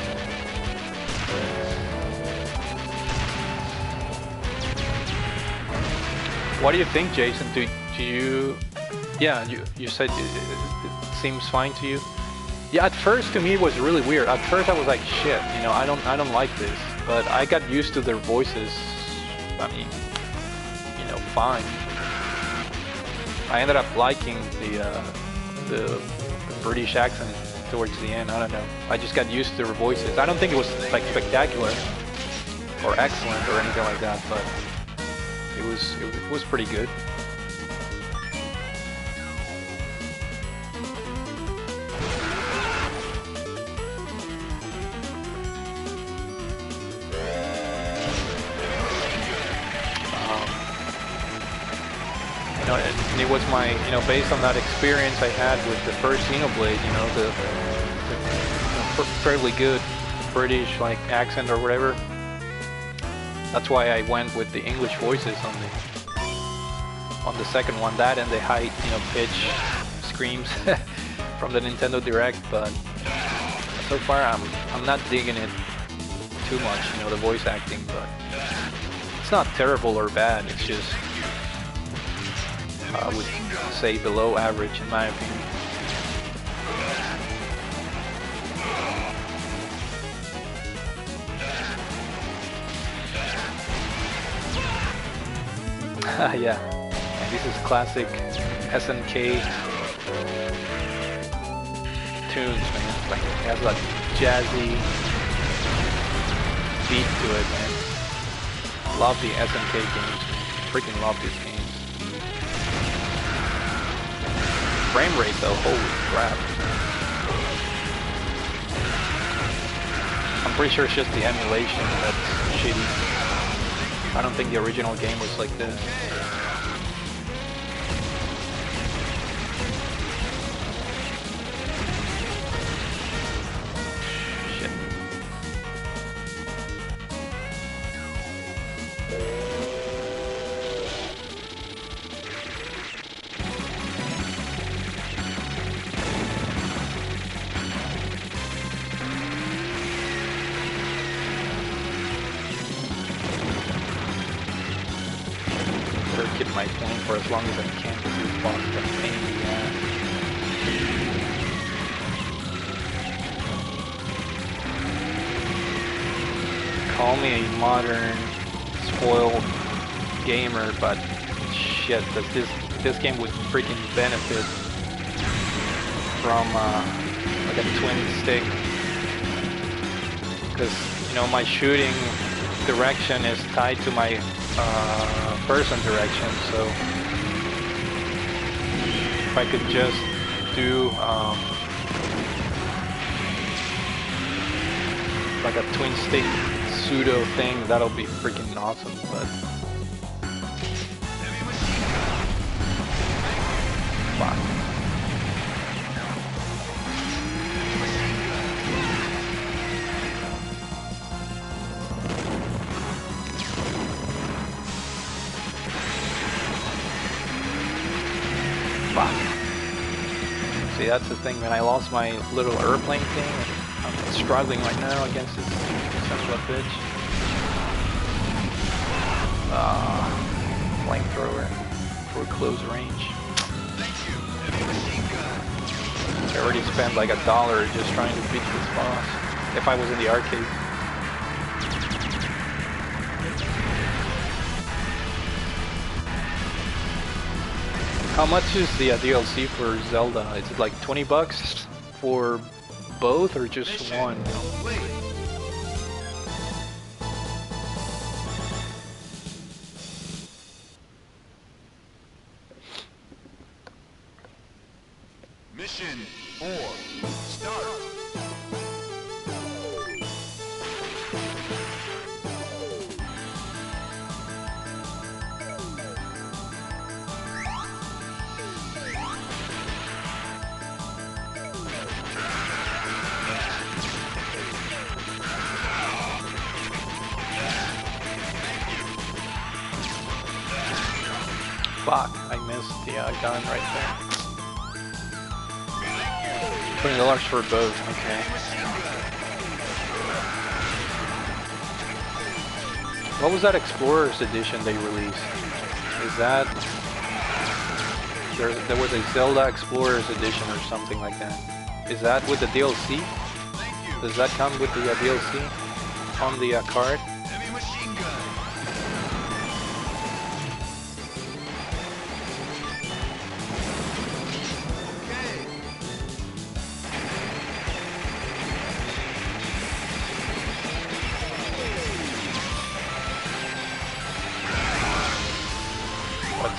What do you think, Jason? Do you? Yeah, you said it seems fine to you. Yeah, at first to me it was really weird. At first I was like, shit, you know, I don't like this. But I got used to their voices I mean, you know, fine. I ended up liking the British accent towards the end. I don't know. I just got used to their voices. I don't think it was like spectacular or excellent or anything like that, but it was pretty good. You know, and it was my, you know, based on that experience I had with the first Xenoblade, you know, the fairly good British like accent or whatever. That's why I went with the English voices on the second one. That and the high, you know, pitch screams from the Nintendo Direct. But so far, I'm not digging it too much, you know, the voice acting. But it's not terrible or bad. It's just I would say below average in my opinion. Yeah, and this is classic SNK tunes, man. Like it has that jazzy beat to it, man. Love the SNK games. Freaking love these games. Frame rate though, holy crap. I'm pretty sure it's just the emulation that's shitty. I don't think the original game was like this. Shit. Keep my point for as long as I can because this boss is a pain in the ass. Call me a modern, spoiled gamer, but shit, this game would freaking benefit from like a twin stick, because you know my shooting direction is tied to my person direction, so if I could just do like a twin stick pseudo thing, that'll be freaking awesome. But fuck. See, that's the thing, man. I lost my little airplane thing, and I'm struggling right now against this son of a bitch. Flamethrower for close range. I already spent like $1 just trying to beat this boss. If I was in the arcade. How much is the DLC for Zelda? Is it like 20 bucks for both or just one? Mission 4, start. Fuck, I missed the gun right there. $20 for both, okay. What was that Explorers Edition they released? Is that... There was a Zelda Explorers Edition or something like that. Is that with the DLC? Does that come with the DLC on the card?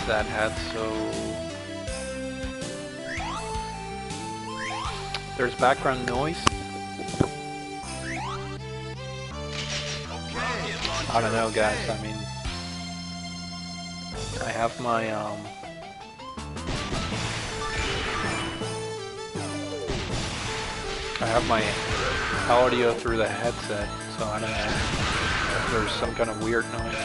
that hat, so... There's background noise. I don't know, guys, I mean... I have my, audio through the headset, so I don't know if there's some kind of weird noise.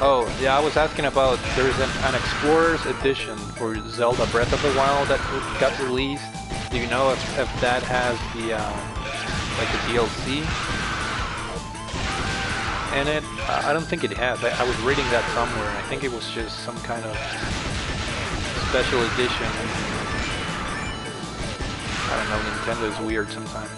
Oh, yeah, I was asking about, there's an Explorer's Edition for Zelda Breath of the Wild that got released. Do you know if that has the, like the DLC in it? I don't think it has. I was reading that somewhere. I think it was just some kind of special edition. I don't know, Nintendo's weird sometimes.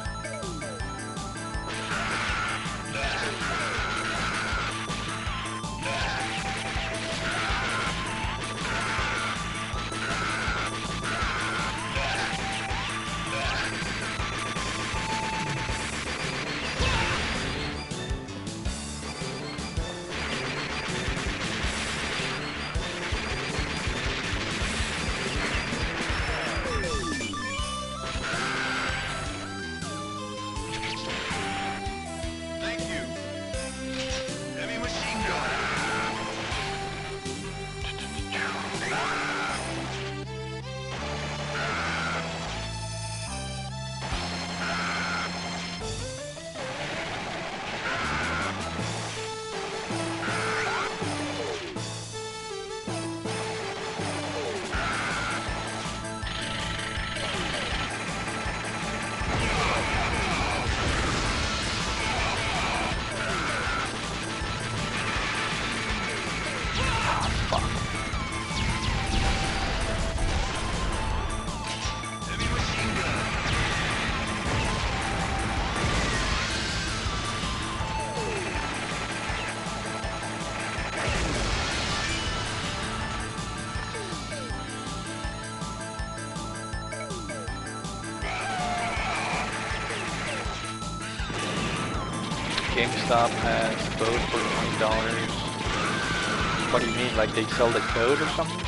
GameStop has both for $20. What do you mean, like they sell the code or something?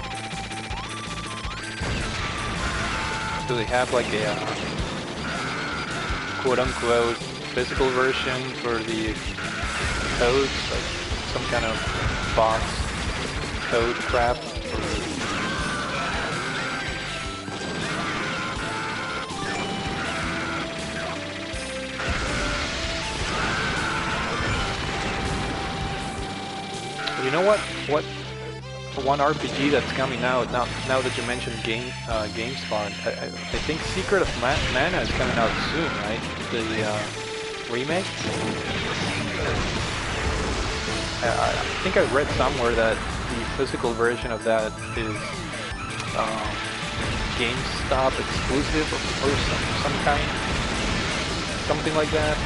Do they have like a quote-unquote physical version for the codes, like some kind of box code crap? You know what? One RPG that's coming out now that you mentioned GameSpot, I think Secret of Mana is coming out soon, right? The remake. I think I read somewhere that the physical version of that is GameStop exclusive or some kind, something like that.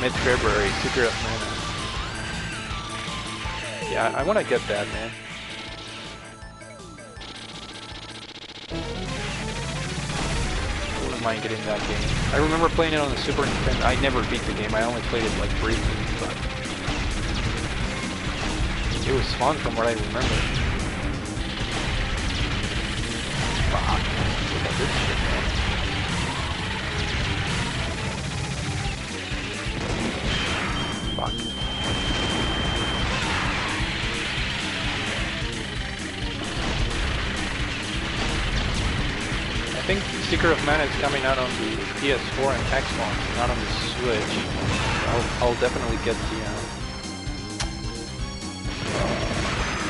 Mid-February, Secret of Mana. Yeah, I want to get that, man. I wouldn't mind getting that game. I remember playing it on the Super Nintendo. I never beat the game. I only played it like briefly, but it was fun from what I remember. Fuck. Look at this shit, man. Fuck. I think Secret of Mana is coming out on the PS4 and Xbox, not on the Switch. I'll definitely get the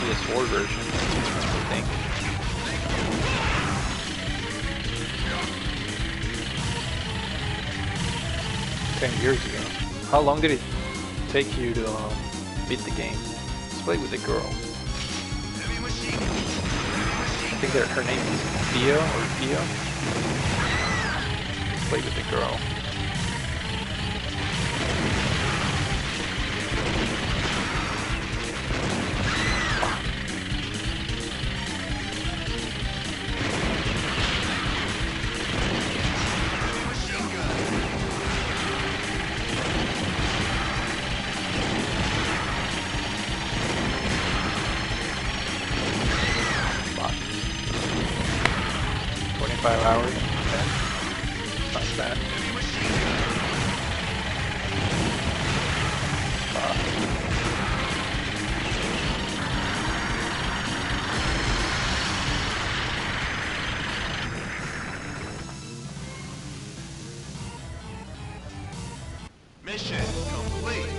PS4 version, I think. 10 years ago. How long did it take you to beat the game? Let's play with the girl. I think her name is Theo or Theo. Let's play with the girl. Mission complete.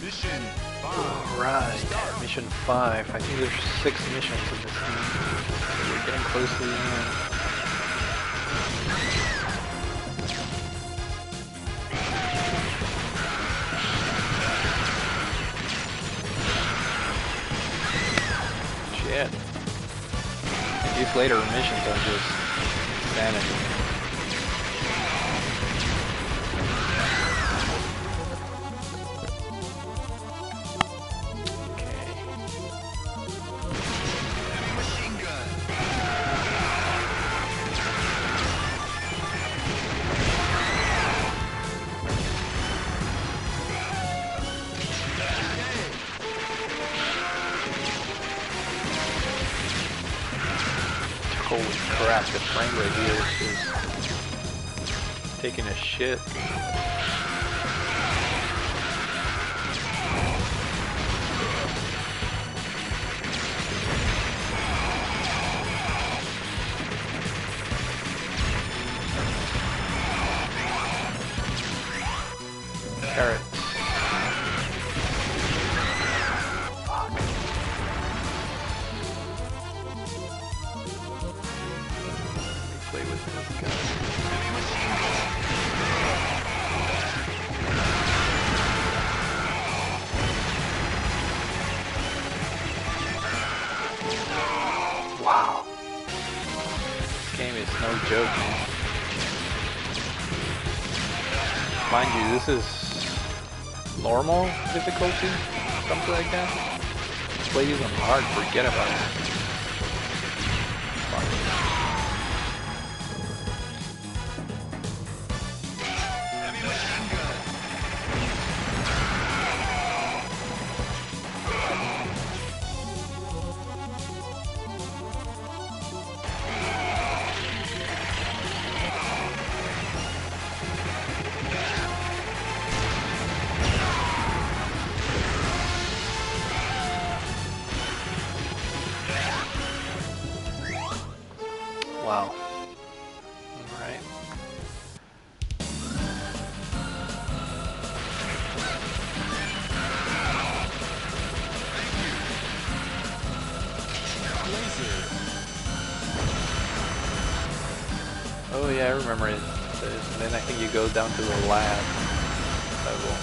Mission 5. Alright, mission 5. I think there's 6 missions in this game. So we're getting close to the end. Shit. These later missions are just insanity. Holy crap, the frame rate here is just taking a shit. Carrots. Play with this guy. Wow. This game is no joke, man. Mind you, this is normal difficulty, something like that. Play these on hard, forget about it. Wow. Alright. Oh yeah, I remember it. And then I think you go down to the lab level.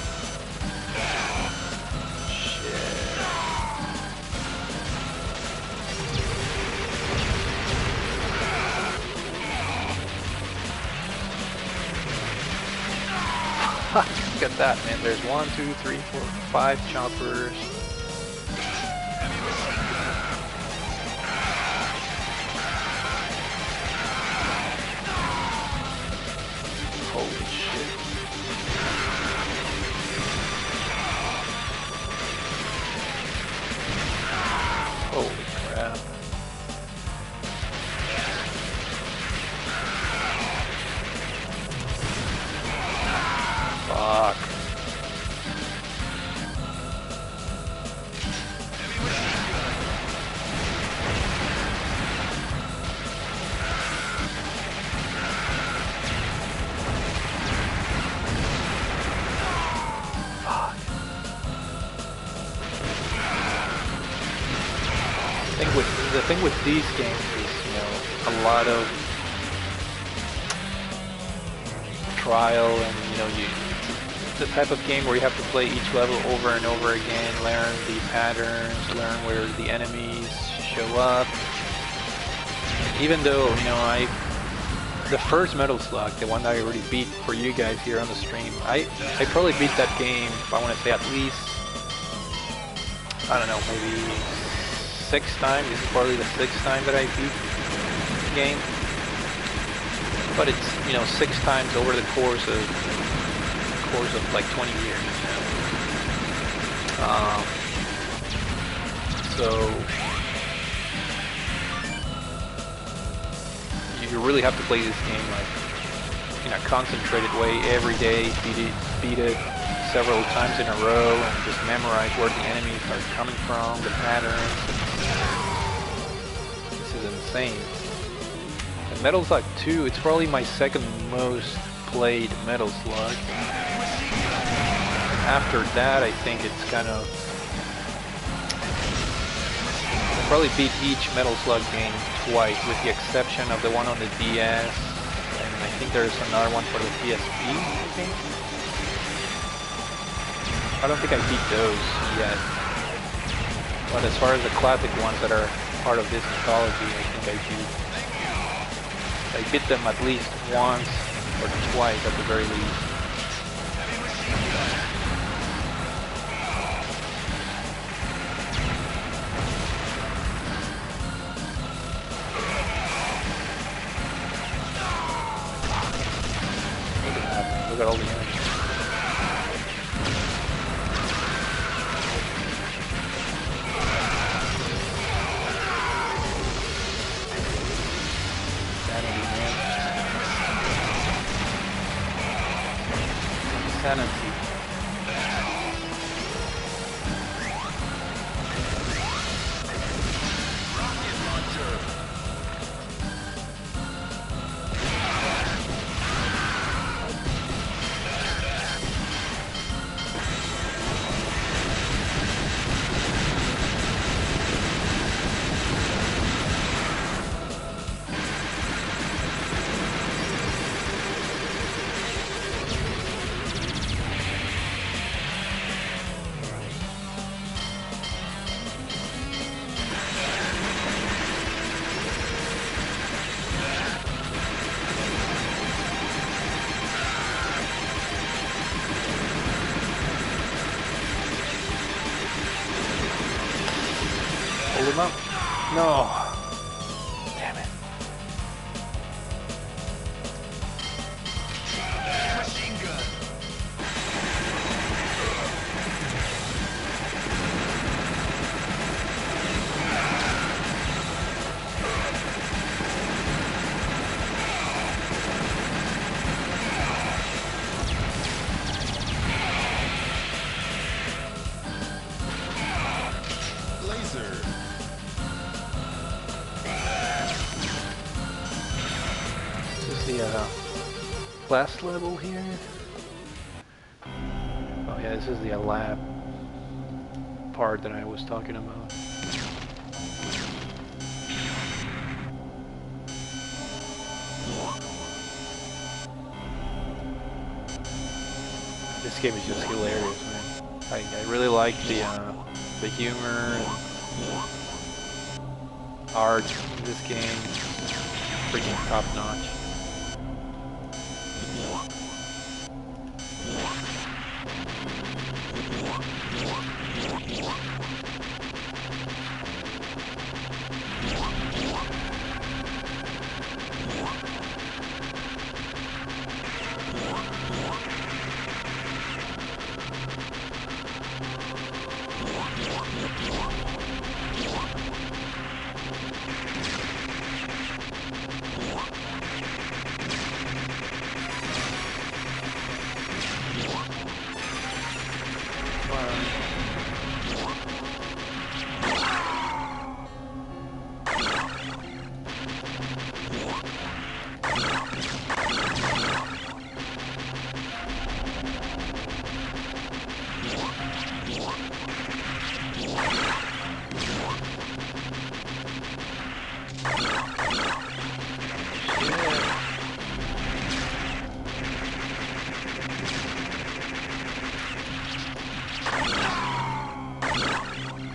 Look at that, man. There's 1, 2, 3, 4, 5 choppers. Holy shit. Holy crap. Fuck. The thing with these games is, you know, a lot of trial and, you know, it's the type of game where you have to play each level over and over again, learn the patterns, learn where the enemies show up. Even though, you know, the first Metal Slug, the one that I already beat for you guys here on the stream, I probably beat that game, I want to say at least, I don't know, maybe 6 times. This is probably the 6th time that I beat the game. But it's, you know, 6 times over the course of like 20 years. So you really have to play this game like in a concentrated way every day, beat it several times in a row, and just memorize where the enemies are coming from, the patterns. is insane. And Metal Slug 2, it's probably my second most played Metal Slug. After that, I think it's kind of... I probably beat each Metal Slug game twice, with the exception of the one on the DS, and I think there's another one for the PSP, I think. I don't think I beat those yet. But as far as the classic ones that are part of this anthology, I think I do. I beat them at least once or twice at the very least. Look at all the enemies. Sanity, man. Sanity. Hold him up. No. Damn it. Machine gun. Laser. This is the last level here. Oh yeah, this is the lab part that I was talking about. This game is just hilarious, man. I really like the humor and art in this game. Freaking top notch.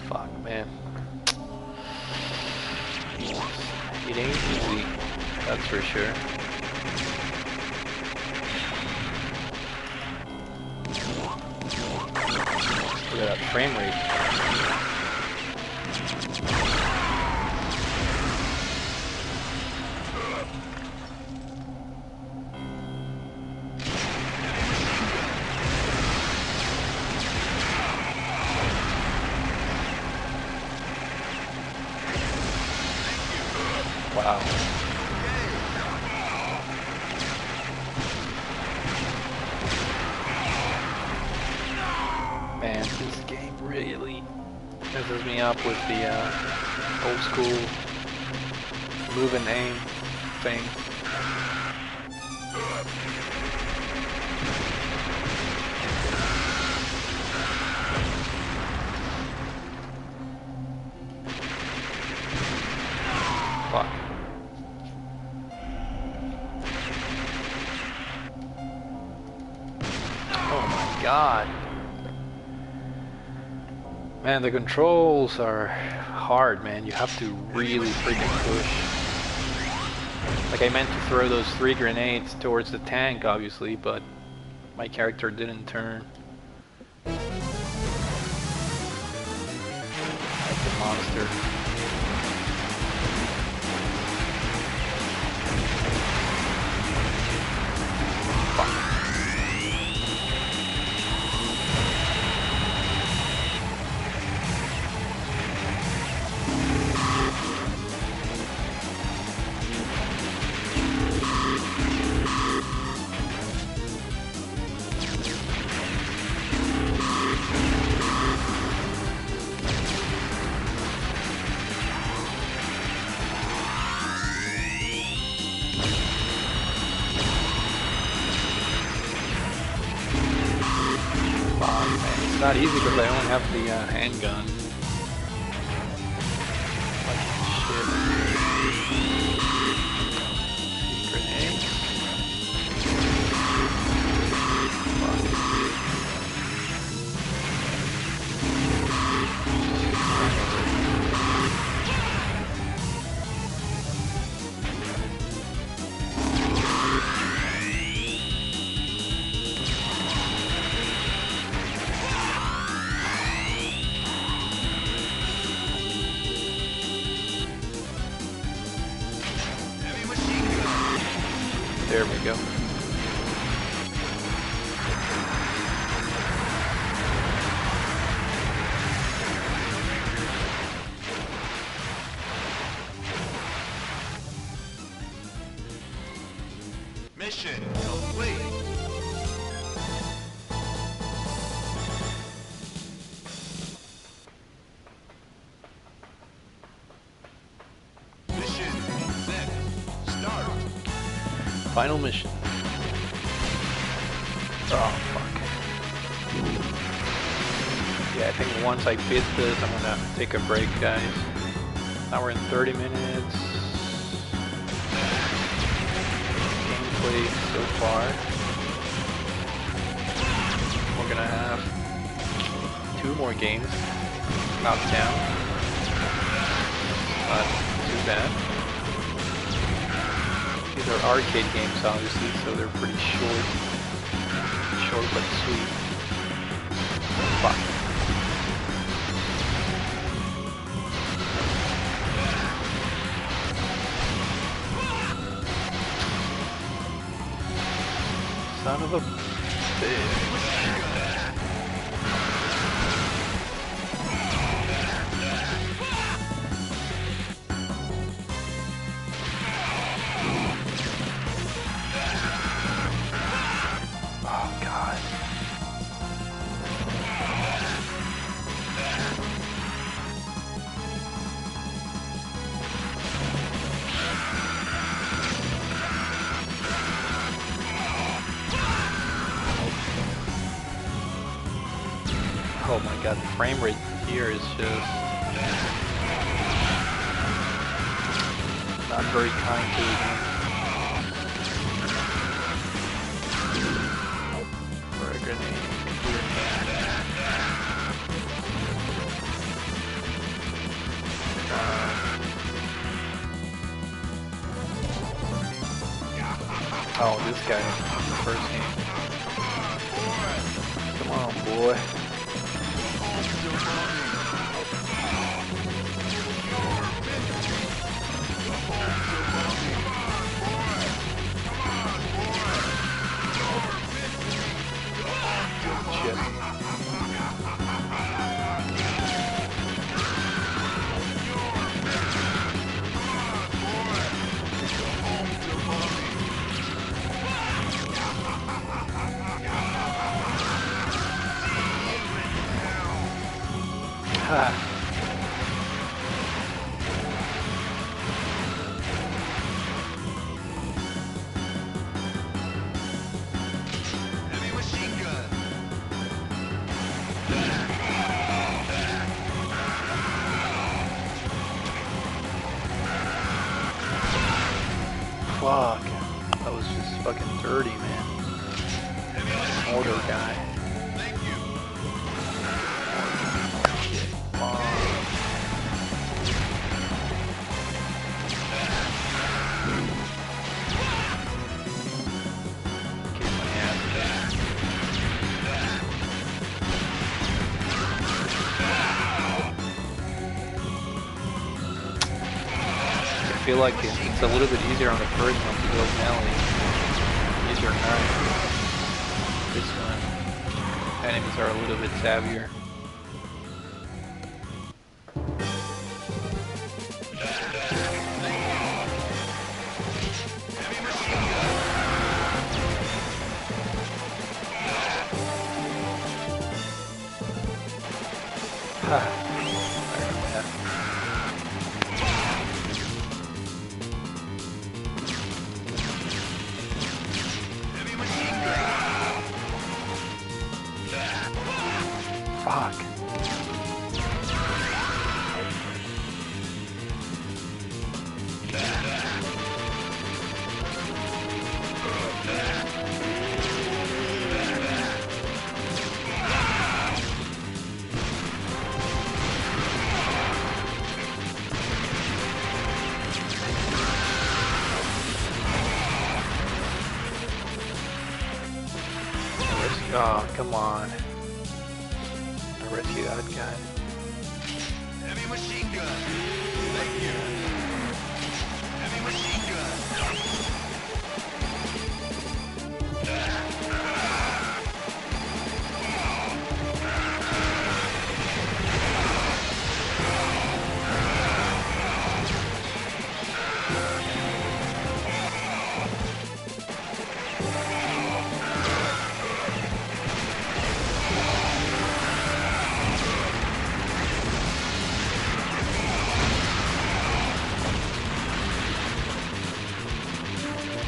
Fuck, man. It ain't easy, that's for sure. Look at that frame rate. Wow. Man, this game really messes me up with the old school move and aim thing. Fuck. Oh my god. Man, the controls are hard, man. You have to really freaking push. Like, I meant to throw those 3 grenades towards the tank, obviously, but my character didn't turn. Like the monster. It's not easy because I only have the handgun. Shit. Grenades. There we go. Mission complete. Mission set. Start. Final mission. Oh, fuck. Yeah, I think once I beat this, I'm gonna take a break, guys. Now we're in 30 minutes. Gameplay so far. We're gonna have 2 more games knocked down. Not too bad. These are arcade games, obviously, so they're pretty short. Short but sweet. Fuck. Son of a bitch. Oh god. Oh my god, the frame rate here is just not very kind to me. For a grenade. Oh, this guy, first game. Come on, boy. Shit. Fuck. That was just fucking dirty, man. Mortar guy. Thank you. Kick my ass back. I feel like it's a little bit easier on the first one to go melee. Easier knife. This one, enemies are a little bit savvier. Fuck. Oh, come on. I'll rescue that guy. Heavy machine gun. Thank you. Heavy machine gun.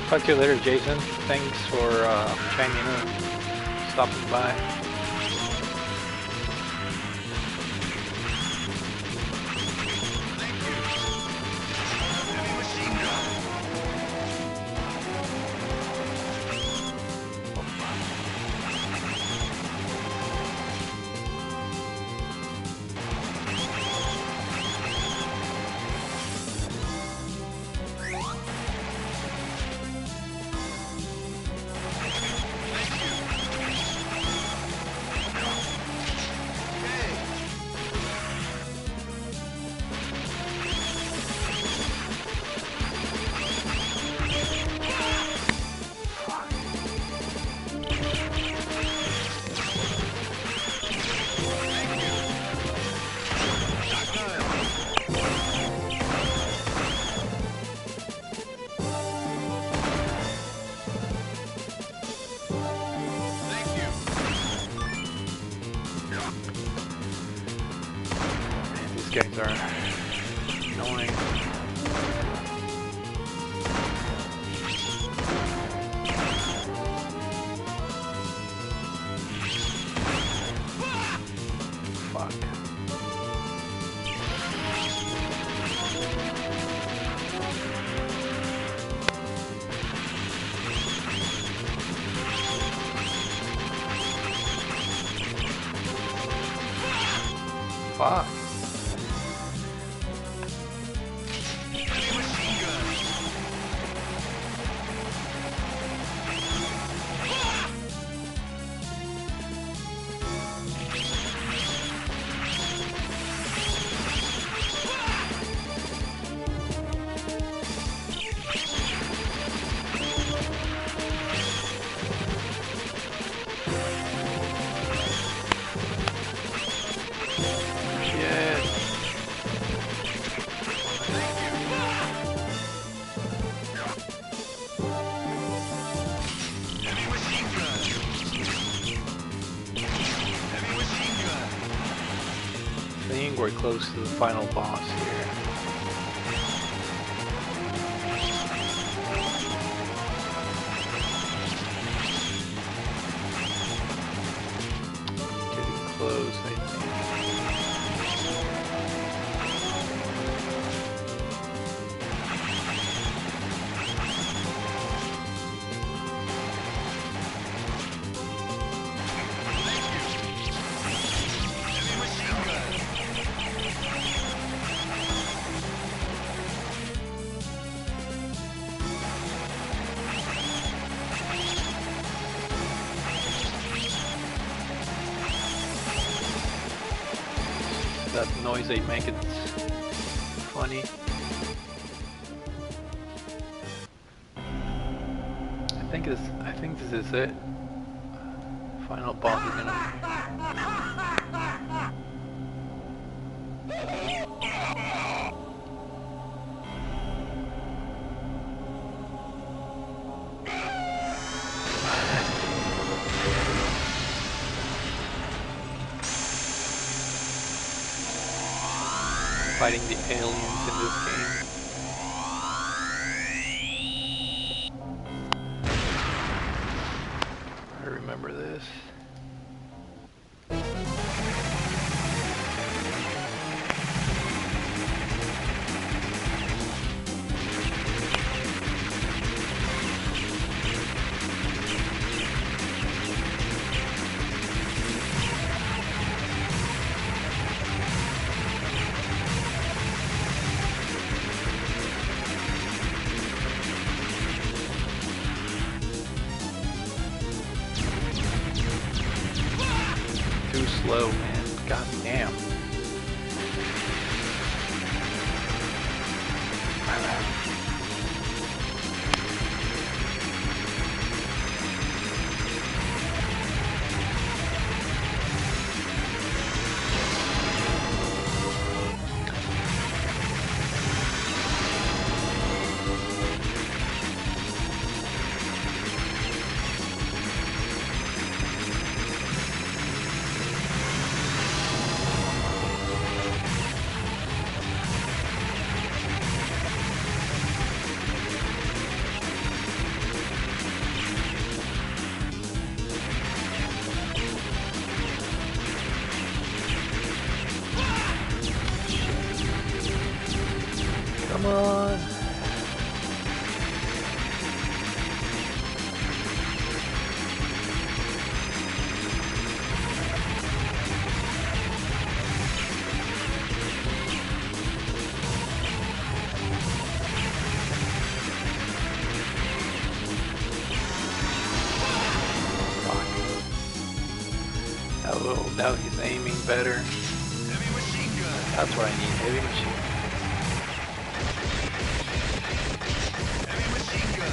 Talk to you later, Jason. Thanks for chiming in, stopping by. Heavy machine gun. These guys are annoying. Fuck. Fuck. Heavy machine gun. Shit. Heavy machine gun. Heavy machine gun. I think we're close to the final boss here. Getting close, I think. that noise they make, it's funny. I think this is it. Final boss is gonna fighting the aliens in this game. I remember this. Too slow, man. God damn. Come on. Oh, now he's aiming better. Heavy machine gun. That's what I need, heavy machine. Heavy machine gun.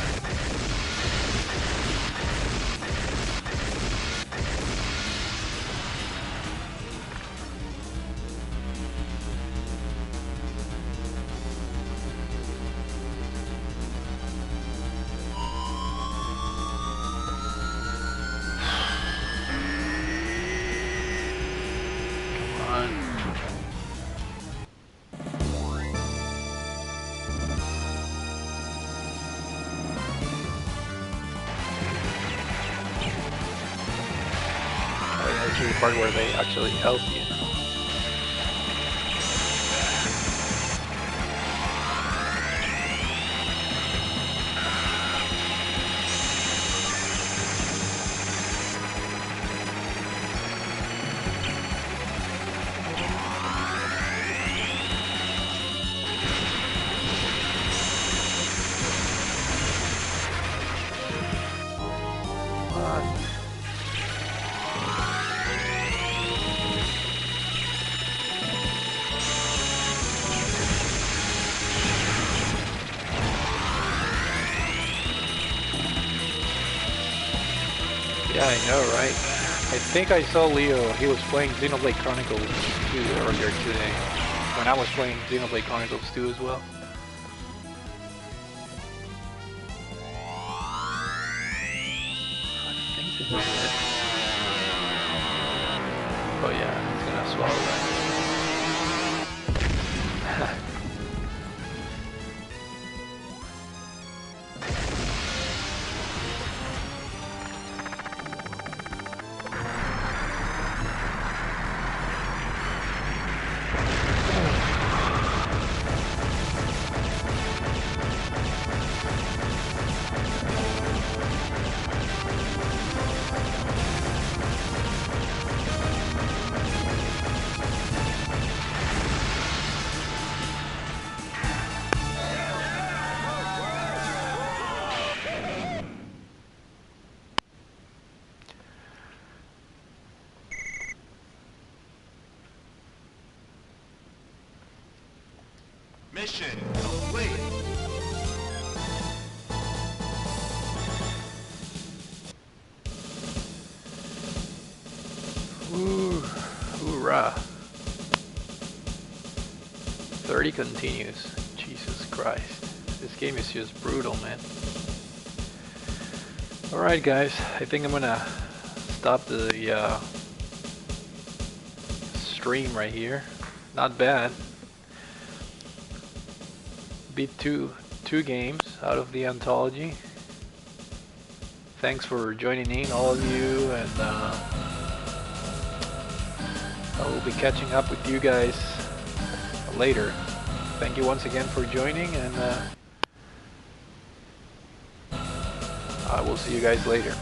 Come on. This is the part where they actually help you. Come on. Yeah, I know, right? I think I saw Leo, he was playing Xenoblade Chronicles 2 earlier today, when I was playing Xenoblade Chronicles 2 as well. I think this is it. Oh yeah, it's gonna swallow that. Mission complete. Ooh, hoorah. 30 continues. Jesus Christ. This game is just brutal, man. Alright guys, I think I'm gonna stop the stream right here. Not bad. Beat two games out of the anthology. Thanks for joining in, all of you, and I will be catching up with you guys later. Thank you once again for joining, and I will see you guys later.